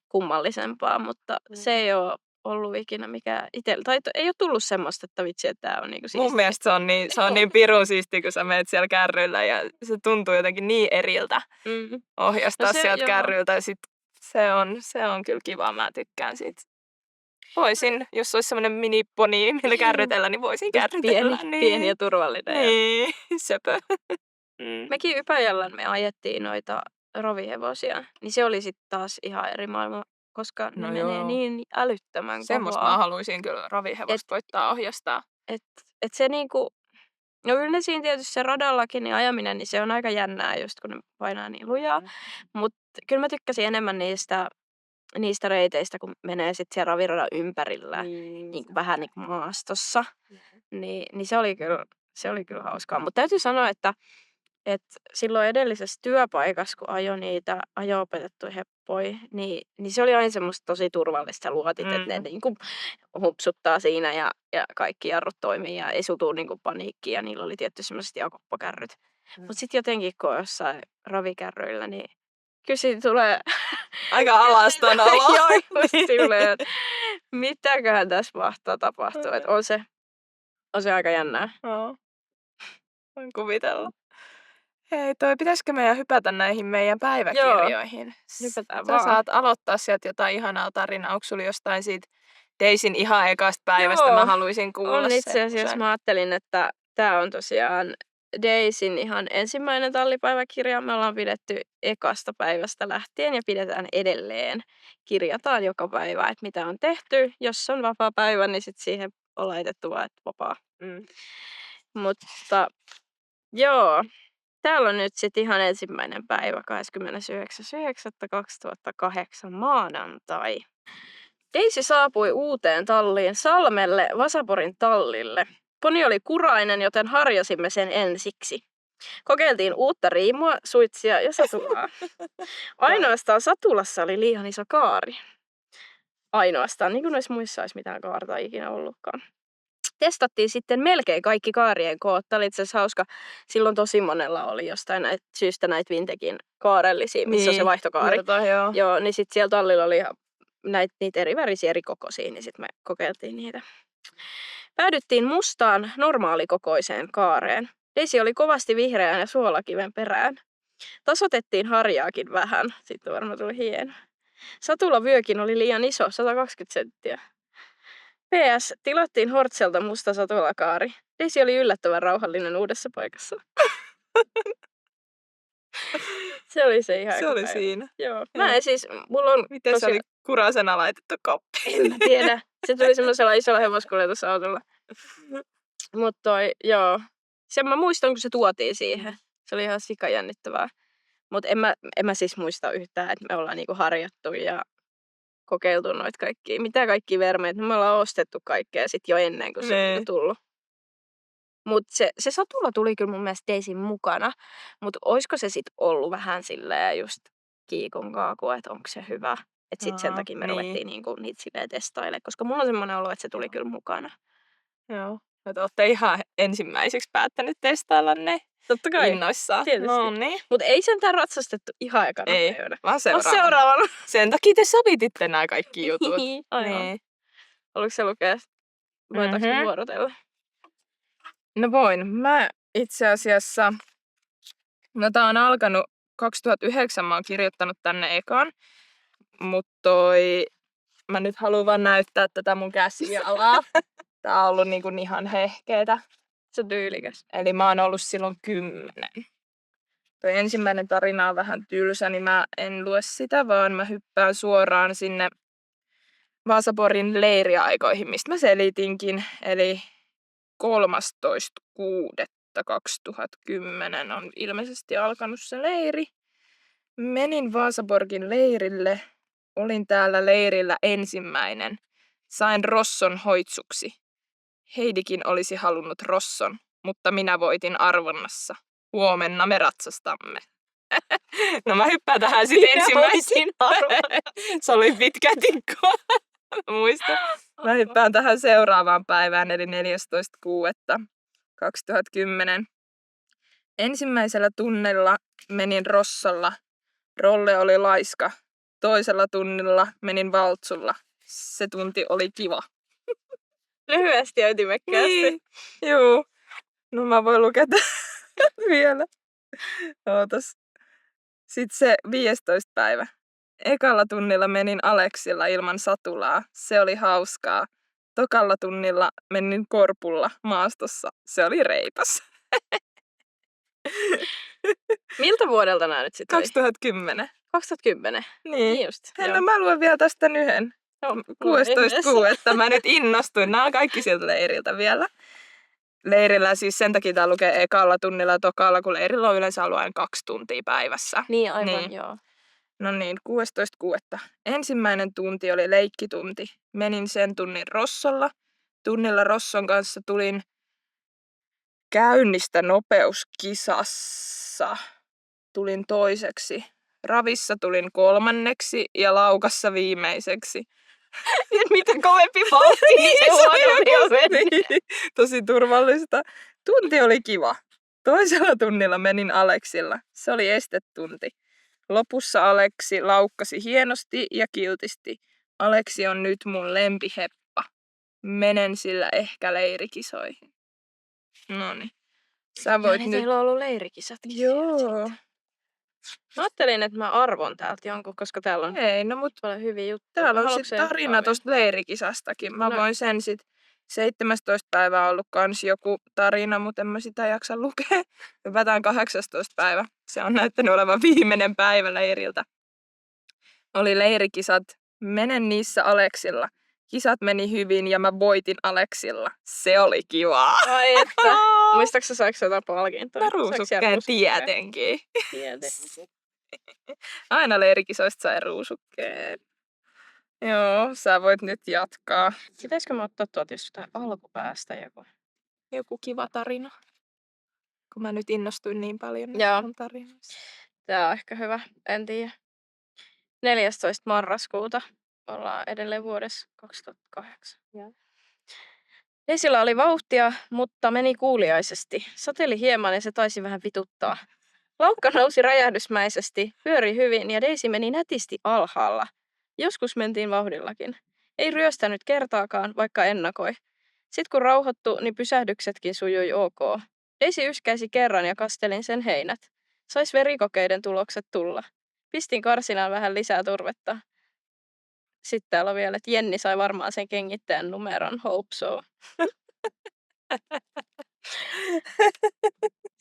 kummallisempaa. Mutta se ei ole ollut ikinä mikään itsellä. Tai ei ole tullut semmoista, että vitsi, että tää on niinku siistiä. Mun mielestä se on niin pirun siistiä, kun sä meet siellä kärryillä ja se tuntuu jotenkin niin eriltä ohjastaa sieltä kärryiltä. Ja sit se on kyllä kiva, mä tykkään siitä. Voisin, jos olisi semmoinen miniponi, millä kärrytellä, niin voisin kärrytellä. Pieni ja turvallinen. Niin, söpö. Mekin Ypäjällä me ajettiin noita rovihevosia, niin se oli sitten taas ihan eri maailma, koska ne menee niin älyttömän kovaa. Semmosta mä haluaisin kyllä rovihevosta koittaa ohjastaa. Et se niinku, no kyllä ne siinä tietysti se radallakin niin ajaminen, niin se on aika jännää just kun ne painaa niin lujaa. Mutta kyllä mä tykkäsin enemmän niistä reiteistä, kun menee sitten siellä raviradan ympärillä, niin vähän niin kuin maastossa. Niin se oli kyllä hauskaa. Mutta täytyy sanoa, että silloin edellisessä työpaikassa, kun ajoi niitä ajo-opetettuja heppoja, niin se oli aina semmoista tosi turvallista luotit, että ne niinku hupsuttaa siinä ja kaikki jarrut toimii ja ei sutuu niinku paniikkiin ja niillä oli tietty semmoiset jakoppakärryt. Mutta sitten jotenkin, kun on jossain ravikärryillä, niin kyllä siitä tulee aika alaston olo. Joo, just silleen, että mitäköhän tässä mahtaa tapahtua. Että on se aika jännää. Joo. Voin kuvitella. Hei, pitäisikö meidän hypätä näihin meidän päiväkirjoihin? Joo, hypätään Sä vaan. saat aloittaa sieltä jotain ihanaa tarinaa. Onko sulla jostain siitä Daisin ihan ekasta päivästä? Mä haluaisin kuulla on itse asiassa. Mä ajattelin, että tää on tosiaan Daisin ihan ensimmäinen tallipäiväkirja. Me ollaan pidetty ekasta päivästä lähtien ja pidetään edelleen. Kirjataan joka päivä, että mitä on tehty. Jos on vapaa päivä, niin sit siihen on laitettu vaan, että vapaa. Mutta joo, täällä on nyt sitten ihan ensimmäinen päivä, 29.9.2008 maanantai. Daisy saapui uuteen talliin Salmelle Vasaporin tallille. Poni oli kurainen, joten harjasimme sen ensiksi. Kokeiltiin uutta riimua, suitsia ja satulaa. Ainoastaan satulassa oli liian iso kaari. Ainoastaan, niin kuin noissa muissa olisi mitään kaarta ikinä ollutkaan. Testattiin sitten melkein kaikki kaarien koot. Tämä oli itse asiassa hauska. Silloin tosi monella oli jostain syystä näitä Vintegin kaarellisia, missä on se vaihtokaari. Joo, niin sitten siellä tallilla oli niitä eri värisiä, eri kokoisia, niin sitten me kokeiltiin niitä. Päädyttiin mustaan, normaalikokoiseen kaareen. Desi oli kovasti vihreän ja suolakiven perään. Tasotettiin harjaakin vähän. Sitten varmaan tuli hieno. Satulavyökin oli liian iso, 120 senttiä. PS, tilattiin Hortselta musta satulakaari. Desi oli yllättävän rauhallinen uudessa paikassa. Se oli se ihan. Se oli siinä. Joo. Mä en siis, mulla on Miten tosiaan... se oli kurasena laitettu koppi? En mä tiedä. Se tuli semmoisella isolla hevoskuljetusautolla. Mutta joo. Sen mä muistan, kun se tuotiin siihen. Se oli ihan sikajännittävää. Mutta en mä siis muista yhtään, että me ollaan niinku harjattu ja kokeiltu noita kaikkia. Mitä kaikki vermeet, me ollaan ostettu kaikkea sit jo ennen kuin se on tullut. Mutta se satula tuli kyllä mun mielestä Daisyn mukana. Mutta oisko se sit ollut vähän silleen just kiikon kaaku, että onko se hyvä. Että sit sen takia me ruvettiin niinku niitä silleen testailemaan. Koska mulla on semmoinen olo, että se tuli kyllä mukana. Joo. Te olette ihan ensimmäiseksi päättänyt testailla ne. Totta kai. Innoissaan. Tietysti. No niin. Mutta ei sentään ratsastettu ihan ekana päivänä. Vaan seuraavana. Sen takia te sovititte nämä kaikki jutut. Aivan. Niin. Haluatko se lukea? Voitaanko me vuorotella? No voin. Mä itse asiassa... No tää on alkanut 2009, mä oon kirjoittanut tänne ekan. Mutta mä nyt haluan vaan näyttää tätä mun käsialaa. Tää on ollut niinku ihan hehkeetä. Se on tyylikäs. Eli mä oon ollut silloin 10. Toi ensimmäinen tarina on vähän tylsä, niin mä en lue sitä, vaan mä hyppään suoraan sinne Vaasaporin leiriaikoihin, mistä mä selitinkin. Eli 13.6.2010 on ilmeisesti alkanut se leiri. Menin Vaasaborgin leirille. Olin täällä leirillä ensimmäinen. Sain Rosson hoitsuksi. Heidikin olisi halunnut Rosson, mutta minä voitin arvonnassa. Huomenna me ratsastamme. No mä hyppään tähän sitten ensimmäisenä. Se oli pitkä tikko. Muistan. Mä hyppään tähän seuraavaan päivään, eli 14.6.2010. Ensimmäisellä tunnilla menin Rossolla. Rolle oli laiska. Toisella tunnilla menin valtsulla. Se tunti oli kiva. Lyhyesti ja ytimekkäästi. Niin. Juu. No mä voin lukea vielä. Ootas. Sitten se 15. päivä. Ekalla tunnilla menin Aleksilla ilman satulaa. Se oli hauskaa. Tokalla tunnilla menin korpulla maastossa. Se oli reipas. Miltä vuodelta nämä nyt sitten 2010. 2010? Niin just. No mä luen vielä tästä yhden. 16.6. Mä nyt innostuin. Nämä on kaikki sieltä leiriltä vielä. Leirillä siis sen takia tää lukee ekalla tunnilla ja tokalla, kun leirillä on yleensä ollut aina 2 tuntia päivässä. Niin, aivan, joo. No niin, 16.6. Ensimmäinen tunti oli leikkitunti. Menin sen tunnin Rossolla. Tunnilla Rosson kanssa tulin käynnistä nopeuskisassa. Tulin toiseksi. Ravissa tulin 3. ja laukassa viimeiseksi. Mitä kovempi vauhti, niin se huonompi on mennyt. Tosi turvallista. Tunti oli kiva. Toisella tunnilla menin Aleksilla. Se oli estetunti. Lopussa Aleksi laukkasi hienosti ja kiltisti. Aleksi on nyt mun lempiheppa. Menen sillä ehkä leirikisoihin. Noniin. Sä voit nyt... Teillä on ollut leirikisatkin. Joo. Mä ajattelin, että mä arvon täältä jonkun, koska täällä on paljon hyviä juttuja. Täällä on sit tarina tosta leirikisastakin. Mä voin sen sit 17. päivää ollut kans joku tarina, mutta en mä sitä jaksa lukea. Hypätään 18. päivä. Se on näyttänyt olevan viimeinen päivä leiriltä. Oli leirikisat. Menen niissä Aleksilla. Kisat meni hyvin ja mä voitin Aleksilla. Se oli kivaa. Ai että. Muistatko sä saako jotain palkintoa? No ruusukkeen tietenkin. Aina leirikisoista sai ruusukkeen. Joo, sä voit nyt jatkaa. Pitäisikö mä ottaa tuolta just jotain alkupäästä joku? joku kiva tarina. Kun mä nyt innostuin niin paljon Joo. näistä mun tarinoista. Tää on ehkä hyvä, en tiedä. 14. marraskuuta. Ollaan edelleen vuodessa 2008. Joo. Daisilla oli vauhtia, mutta meni kuuliaisesti. Sateli hieman ja se taisi vähän vituttaa. Laukka nousi räjähdysmäisesti, pyöri hyvin ja Daisy meni nätisti alhaalla. Joskus mentiin vauhdillakin. Ei ryöstänyt kertaakaan, vaikka ennakoi. Sitten kun rauhoittu, niin pysähdyksetkin sujui ok. Daisy yskäisi kerran ja kastelin sen heinät. Sais verikokeiden tulokset tulla. Pistin karsinaan vähän lisää turvetta. Sitten täällä on vielä, että Jenni sai varmaan sen kengittäjän numeron, hope so.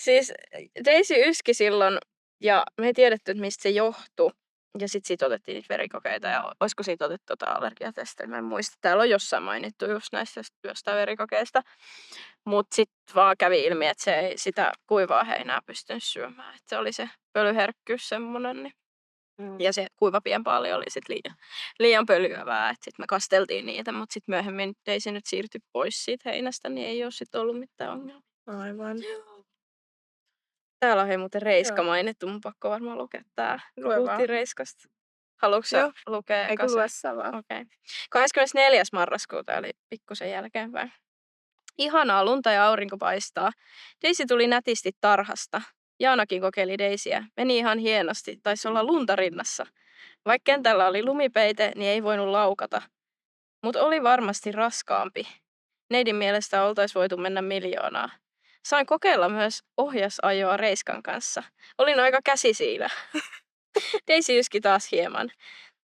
Siis Daisy yski silloin ja me ei tiedetty, että mistä se johtui. Ja sitten siitä otettiin niitä verikokeita ja olisiko siitä otettu allergiatestejä, mä en muista. Täällä on jossain mainittu just näistä jostain verikokeista. Mutta sitten vaan kävi ilmi, että se ei sitä kuivaa heinää pystynyt syömään. Et se oli se pölyherkkyys semmonen. Niin. Ja se kuiva pienpaali oli sitten liian pölyävää. Sitten me kasteltiin niitä, mutta sitten myöhemmin Daisy nyt siirtyi pois siitä heinästä, niin ei ole sitten ollut mitään ongelmia. Aivan. Täällä on hei muuten Reiska mainittu, mun pakko varmaan lukea tää. Lue vaan. Puhuttiin Reiskasta. Haluatko sä Joo. lukea? Eikö lue sä vaan? Okei. 24. marraskuuta eli pikkusen jälkeenpäin. Ihanaa, lunta ja aurinko paistaa. Daisy tuli nätisti tarhasta. Jaanakin kokeili Daisyä. Meni ihan hienosti, taisi olla lunta rinnassa. Vaikka kentällä oli lumipeite, niin ei voinut laukata. Mutta oli varmasti raskaampi. Neidin mielestä oltais voitu mennä miljoonaa. Sain kokeilla myös ohjasajoa Reiskan kanssa. Olin aika käsisiilä. Daisy yski taas hieman.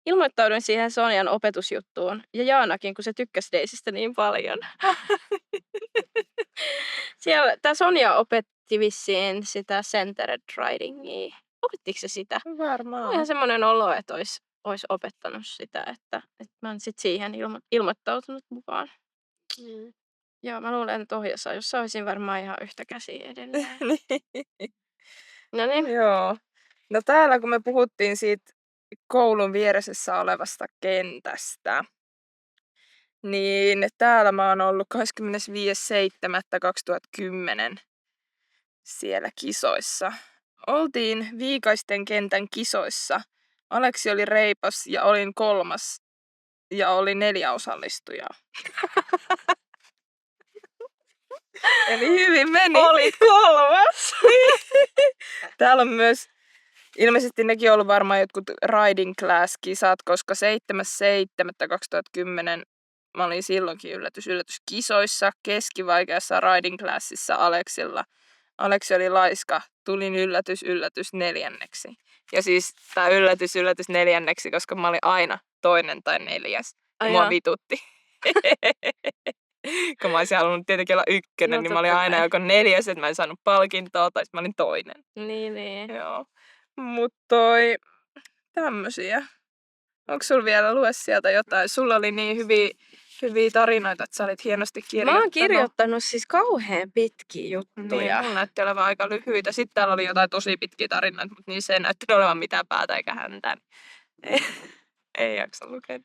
Ilmoittauduin siihen Sonjan opetusjuttuun ja Jaanakin, kun se tykkäsi Daisystä niin paljon. Siellä tää Sonja opetti vissiin sitä centered ridingia. Opettiko se sitä? Varmaan. On ihan semmoinen olo, että olisi opettanut sitä, että mä oon sit siihen ilmoittautunut mukaan. Joo, mä luulen, että ohjasajossa olisin varmaan ihan yhtä käsiä edelleen. No niin. Joo. No täällä kun me puhuttiin siitä koulun vieressä olevasta kentästä, niin täällä mä oon ollut 25.7.2010 siellä kisoissa. Oltiin Viikaisten kentän kisoissa. Aleksi oli reipas ja olin 3. ja oli 4 osallistujaa. Eli hyvin meni. Oli 3. Täällä on myös, ilmeisesti nekin on ollut varmaan jotkut riding class-kisat, koska 7.7.2010 mä olin silloinkin yllätys kisoissa keskivaikeassa riding classissa Aleksilla. Aleksi oli laiska, tulin yllätys 4. Ja siis tää yllätys 4, koska mä olin aina 2. tai 4. Ja mua vitutti. Kun mä olisin halunnut tietenkin olla 1, niin mä olin aina joko 4, että mä en saanut palkintoa, tai mä olin 2. Niin. Joo. Mut tämmösiä. Onko sulla vielä lue sieltä jotain? Sulla oli niin hyviä tarinoita, että sä olit hienosti kirjoittanut. Mä oon kirjoittanut siis kauhean pitkiä juttuja. Niin, mulla näytti olevan aika lyhyitä. Sitten täällä oli jotain tosi pitkiä tarinoita, mutta niissä ei näyttänyt olevan mitään päätä eikä häntää. Ei jaksa lukea.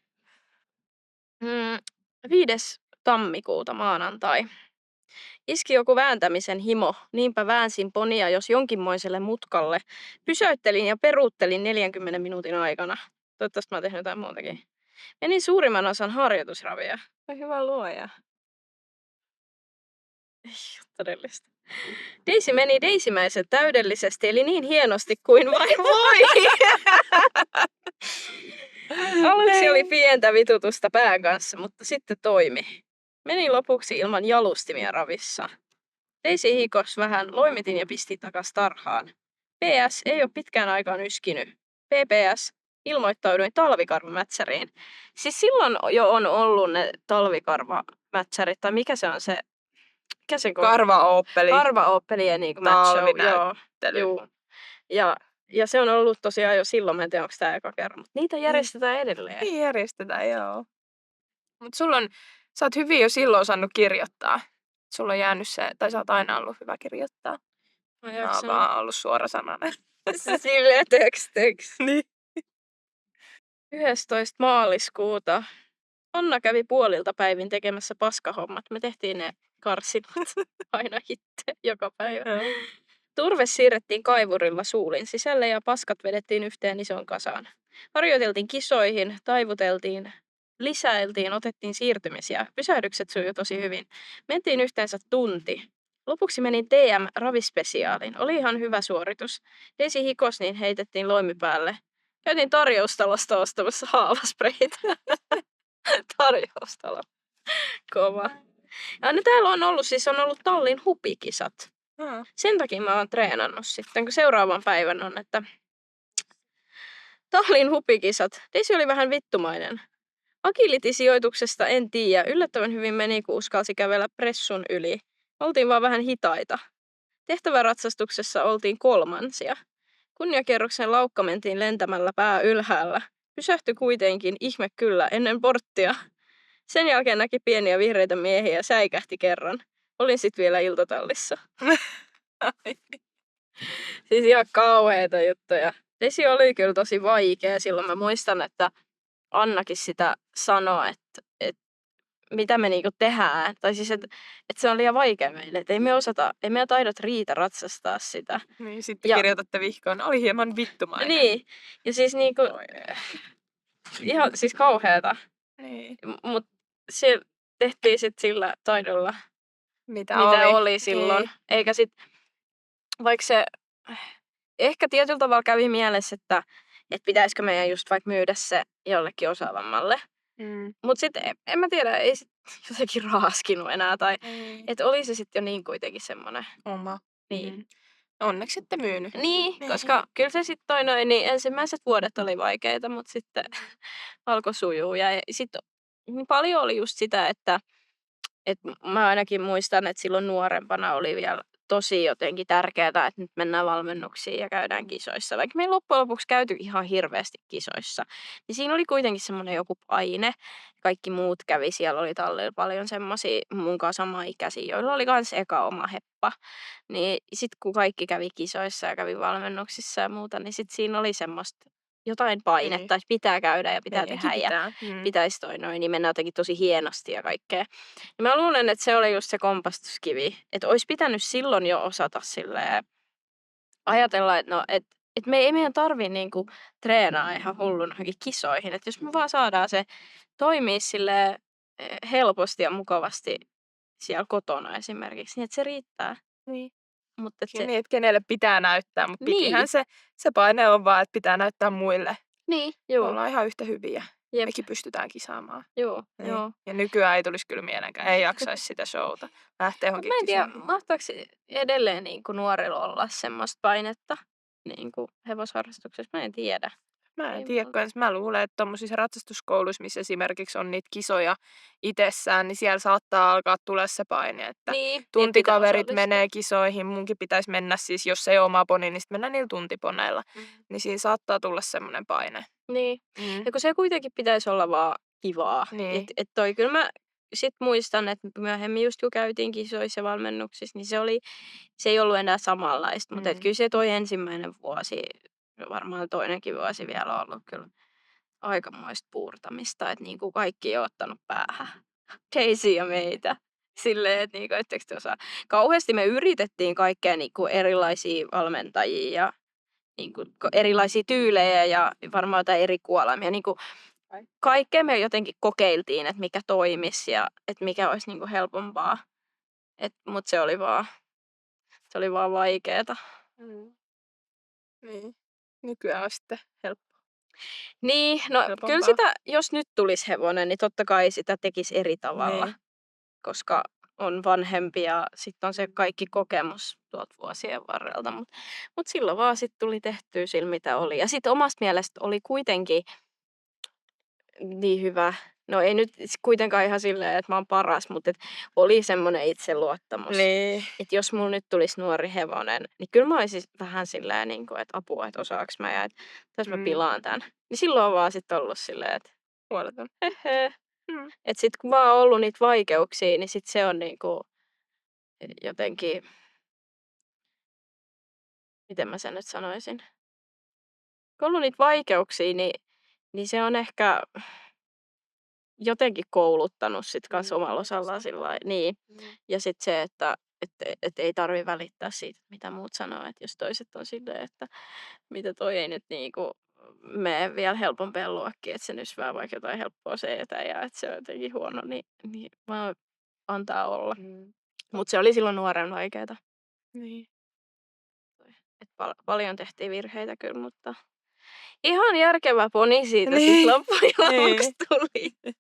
5. tammikuuta maanantai. Iski joku vääntämisen himo, niinpä väänsin ponia jos jonkinmoiselle mutkalle. Pysäyttelin ja peruuttelin 40 minuutin aikana. Toivottavasti mä oon tehnyt jotain muutakin. Menin suurimman osan harjoitusravia. Hyvä luoja. Ei ole todellista. Daisy meni Daisymäisen täydellisesti, eli niin hienosti kuin vain voi. Aluksi oli pientä vitutusta pään kanssa, mutta sitten toimi. Menin lopuksi ilman jalustimia ravissa. Daisy hikos vähän, loimitin ja pistin takas tarhaan. PS, ei ole pitkään aikaan yskinyt. PPS, ilmoittauduin talvikarvamätsäriin. Siis silloin jo on ollut ne talvikarvamätsärit, tai mikä se on se? Karvaooppeli. Karvaooppelien niin kuin match show. Talvinäyttely. Ja se on ollut tosiaan jo silloin, mä en tiedä onko tämä eka kerran, mutta niitä järjestetään edelleen. Niin järjestetään, joo. Mut sä oot hyvin jo silloin osannut kirjoittaa. Sulla on jäänyt se, tai sä oot aina ollut hyvä kirjoittaa. Mä oon vaan ollut suorasanainen. Silleen teksteks. Niin. 11. maaliskuuta Anna kävi puolilta päivin tekemässä paskahommat. Me tehtiin ne karsinat aina itse joka päivä. Joo. Turve siirrettiin kaivurilla suulin sisälle ja paskat vedettiin yhteen isoon kasaan. Harjoiteltiin kisoihin, taivuteltiin, lisäiltiin, otettiin siirtymisiä. Pysähdykset sujui tosi hyvin. Mentiin yhteensä tunti. Lopuksi menin TM-ravispesiaaliin. Oli ihan hyvä suoritus. Daisy hikos, niin heitettiin loimi päälle. Käytiin tarjoustalosta ostamassa haavaspreitä. Tarjoustalo. Kova. Ja no täällä on ollut tallin hupikisat. Sen takia mä oon treenannut sitten, kun seuraavan päivän on, että tallin hupikisat. Daisy oli vähän vittumainen. Agility-sijoituksesta en tiedä. Yllättävän hyvin meni, kun uskalsi kävellä pressun yli. Oltiin vaan vähän hitaita. Tehtäväratsastuksessa oltiin kolmansia. Kunniakerroksen laukka mentiin lentämällä pää ylhäällä. Pysähtyi kuitenkin, ihme kyllä, ennen porttia. Sen jälkeen näki pieniä vihreitä miehiä ja säikähti kerran. Olin sit vielä iltatallissa. Siis ihan kauheita juttuja. Desi oli kyllä tosi vaikea. Silloin mä muistan, että Annakin sitä sanoi, että mitä me niinku tehdään. Tai siis, että se on liian vaikea meille. Että ei meidän taidot riitä ratsastaa sitä. Niin, sitten kirjoitatte vihkoon. Oli hieman vittumainen. Niin. Ja siis niinku, ihan siis kauheeta. Niin. Mut se tehtiin sit sillä taidolla, Mitä oli silloin. Niin. Eikä sit, vaikka se ehkä tietyllä tavalla kävi mielessä, että pitäisikö meidän just vaikka myydä se jollekin osaavammalle. Mut sit en mä tiedä, ei sit jotenkin raaskinut enää. Tai että oli se sit jo niin kuitenkin semmonen. Oma. Niin. Onneksi ette myynyt. Niin, koska kyllä se sit niin ensimmäiset vuodet oli vaikeita, mut sitten alkoi sujuu. Ja sit paljon oli just sitä, että mä ainakin muistan, että silloin nuorempana oli vielä tosi jotenkin tärkeää, että nyt mennään valmennuksiin ja käydään kisoissa. Vaikka me ei loppujen lopuksi käyty ihan hirveästi kisoissa, niin siinä oli kuitenkin semmoinen joku paine. Kaikki muut kävi, siellä oli tallilla paljon semmoisia mun kanssa samaikäisiä, joilla oli kans eka oma heppa. Niin sit kun kaikki kävi kisoissa ja kävi valmennuksissa ja muuta, niin sit siinä oli semmoista jotain painetta, että pitää käydä ja pitää tehdä ja pitäisi niin mennä jotenkin tosi hienosti ja kaikkea. Ja mä luulen, että se oli just se kompastuskivi, että olisi pitänyt silloin jo osata silleen ajatella, että no, että me ei meidän tarvii niinku treenaa ihan hullunakin kisoihin, että jos me vaan saadaan se toimii silleen helposti ja mukavasti siellä kotona esimerkiksi, niin että se riittää. Niin. Mutta niin, että kenelle pitää näyttää, mutta Niin. pitihän se paine on vaan, että pitää näyttää muille. Niin, joo. Ollaan ihan yhtä hyviä. Jep. Mekin pystytään kisaamaan. Joo, Niin. joo. Ja nykyään ei tulisi kyllä mieleenkään, ei jaksaisi sitä showta. Lähtee johonkin Mä en tiedä, kisaamaan. mahtaako edelleen niin kuin nuorilla olla semmoista painetta niin kuin hevosharrastuksessa? Mä en tiedä. Mä en Ei tiedä, muuta. kun mä luulen, että tommosissa ratsastuskouluissa, missä esimerkiksi on niitä kisoja itsessään, niin siellä saattaa alkaa tulla se paine, että Niin, tuntikaverit pitää menee kisoihin, munkin pitäisi mennä siis, jos ei ole oma poni, niin sitten mennään niillä tuntiponeilla. Niin siinä saattaa tulla semmoinen paine. Niin, ja kun se kuitenkin pitäisi olla vaan kivaa. Niin. Et toi kyllä mä sit muistan, että myöhemmin just kun käytiin kisoissa ja valmennuksissa, niin se ei ollut enää samanlaista. Mutta kyllä se toi ensimmäinen vuosi, varmaan toinenkin vuosi vielä ollut kyllä aikamoista puurtamista, että niinku kaikki ei ole ottanut päähän. Daisy ja meitä. Silleen, että niinku, ettekö te osaa. Kauheasti me yritettiin kaikkea niinku erilaisia valmentajia ja niinku erilaisia tyylejä ja varmaan jotain eri kuolemia. Niinku, kaikkea me jotenkin kokeiltiin, että mikä toimisi ja että mikä olisi niinku helpompaa. Mutta se oli vaan vaikeeta. Niin. Nykyään on sitten helppo. Niin, no Helpompaa. kyllä sitä, jos nyt tulisi hevonen, niin totta kai sitä tekisi eri tavalla. Niin. Koska on vanhempi ja sitten on se kaikki kokemus tuolta vuosien varrelta. Mut silloin vaan sitten tuli tehtyä sillä, mitä oli. Ja sitten omasta mielestä oli kuitenkin niin hyvä. No ei nyt kuitenkaan ihan silleen, että mä oon paras, mutta oli semmoinen itseluottamus. Niin. Että jos mulla nyt tulisi nuori hevonen, niin kyllä mä olisin vähän silleen, niin kuin, että apua, että osaaks mä ja että tässä mä pilaan tän. Niin silloin on vaan sitten ollut silleen, että Huoleton. hehe. Että sit kun vaan on ollut niitä vaikeuksia, niin sit se on niinku jotenkin, miten mä sen nyt sanoisin. Kun on ollut niitä vaikeuksia, niin se on ehkä jotenkin kouluttanut sit kans omalla osallaan sillai, niin. Ja sit se, että et ei tarvi välittää siitä, mitä muut sanoo, että jos toiset on silleen, että mitä toi ei nyt niinku mene vielä helpompeen luokkiin, että se nysvää vaikka jotain helppoa C-tä ja että se on jotenkin huono, niin vaan antaa olla. Mut se oli silloin nuoren vaikeeta. Niin. Et paljon tehtiin virheitä kyllä, mutta ihan järkevä poni siitä Niin. sit loppujen Niin. lopuksi tuli.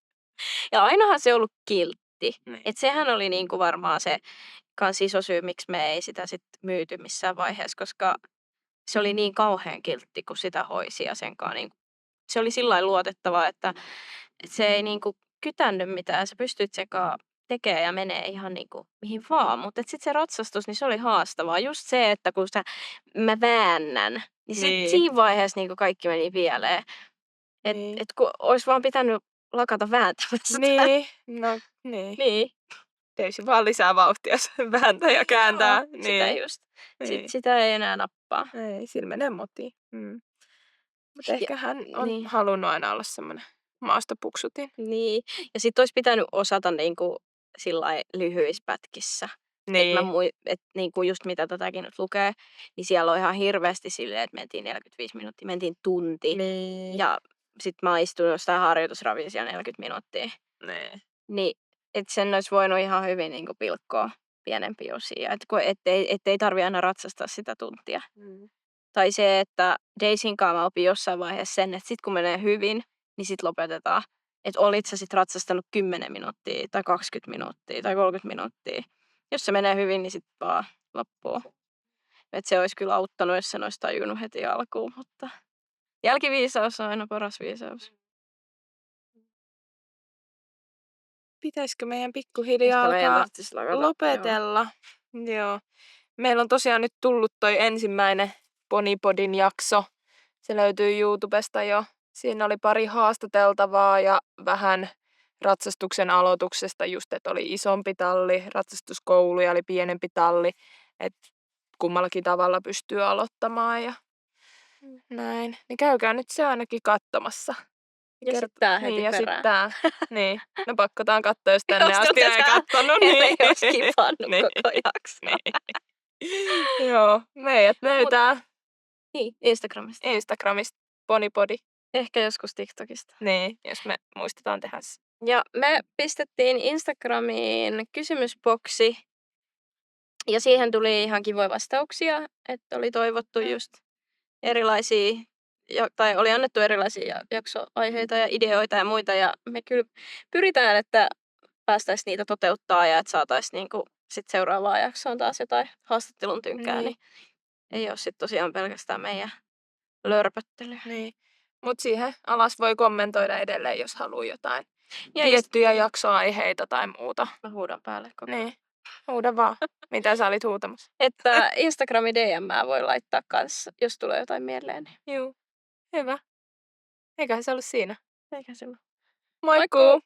Ja ainahan se ollut kiltti. Niin. Et sehän oli niinku varmaan se kans iso syy, miksi me ei sitä sit myyty missään vaiheessa, koska se oli niin kauhean kiltti, kun sitä hoisi ja senkaan niinku, se oli sillain luotettava, että se ei niinku kytännyt mitään. Sä pystyt senkaan tekee ja menee ihan niinku mihin vaan. Mutta sitten se ratsastus, niin se oli haastavaa. Just se, että kun mä väännän, niin Niin. siinä vaiheessa niinku kaikki meni pieleen. Niin. Et kun olisi vaan pitänyt lakata vääntämästä. Niin. No, niin. Niin. Teisi vaan lisää vauhtia sen vääntää ja kääntää. Joo, sitä Niin. just. Niin. Sitä ei enää nappaa. Ei, sillä menee motiin. Mutta ehkä hän on niin. halunnut aina olla semmoinen maastopuksutin. Niin. Ja sit olisi pitänyt osata niinku sillai lyhyissä pätkissä. Niin. Et niinku just mitä tätäkin nyt lukee, niin siellä on ihan hirveästi silleen, että mentiin 45 minuuttia, mentiin tunti. Niin. Ja sit mä istuin jostain harjoitusravisia 40 minuuttia. Niin, et sen olisi voinut ihan hyvin niinku pilkkoa pienempiä osia. Ettei tarvi aina ratsastaa sitä tuntia. Tai se, että Daisyn kanssa mä opin jossain vaiheessa sen, että sit kun menee hyvin, niin sit lopetetaan. Että olit sä sit ratsastanut 10 minuuttia tai 20 minuuttia tai 30 minuuttia. Jos se menee hyvin, niin sit vaan loppuu. Et se olisi kyllä auttanut, jos sen olisi tajunnut heti alkuun, mutta jälkiviisaus on aina paras viisaus. Pitäisikö meidän pikkuhiljaa alkaa lopetella? Joo. Meillä on tosiaan nyt tullut toi ensimmäinen Ponipodin jakso. Se löytyy YouTubesta jo. Siinä oli pari haastateltavaa ja vähän ratsastuksen aloituksesta just, että oli isompi talli, ratsastuskoulu ja oli pienempi talli. Että kummallakin tavalla pystyy aloittamaan ja näin. Niin käykää nyt se ainakin katsomassa. Ja sitten tää heti niin, ja perään. Sit tää. Niin. No pakkotaan katsoa, jos tänne Jos asti ei kattonut. Niin. Jos skipannut Niin. koko jakso. Niin. Joo, meidät löytää Niin, Instagramista. Instagramista Ponipodi. Ehkä joskus TikTokista. Niin, jos me muistetaan tehdä se. Ja me pistettiin Instagramiin kysymysboksi. Ja siihen tuli ihan kivoja vastauksia, että oli toivottu just erilaisia, tai oli annettu erilaisia jaksoaiheita ja ideoita ja muita. Ja me kyllä pyritään, että päästäisiin niitä toteuttaa ja että saataisiin niinku sit seuraavaan jaksoon taas jotain haastattelun tynkää. Niin ei ole sitten tosiaan pelkästään meidän lörpöttelyä. Niin. Mutta siihen alas voi kommentoida edelleen, jos haluaa jotain Ja tiettyjä jaksoaiheita tai muuta. mä huudan päälle koko ajan. Niin. Huuda vaan. Mitä sä olit huutamassa? Että Instagramin DM:ää voi laittaa kanssa, jos tulee jotain mieleen. Juu. Hyvä. Eiköhän se ollut siinä. Eikä se ole. Moikkuu!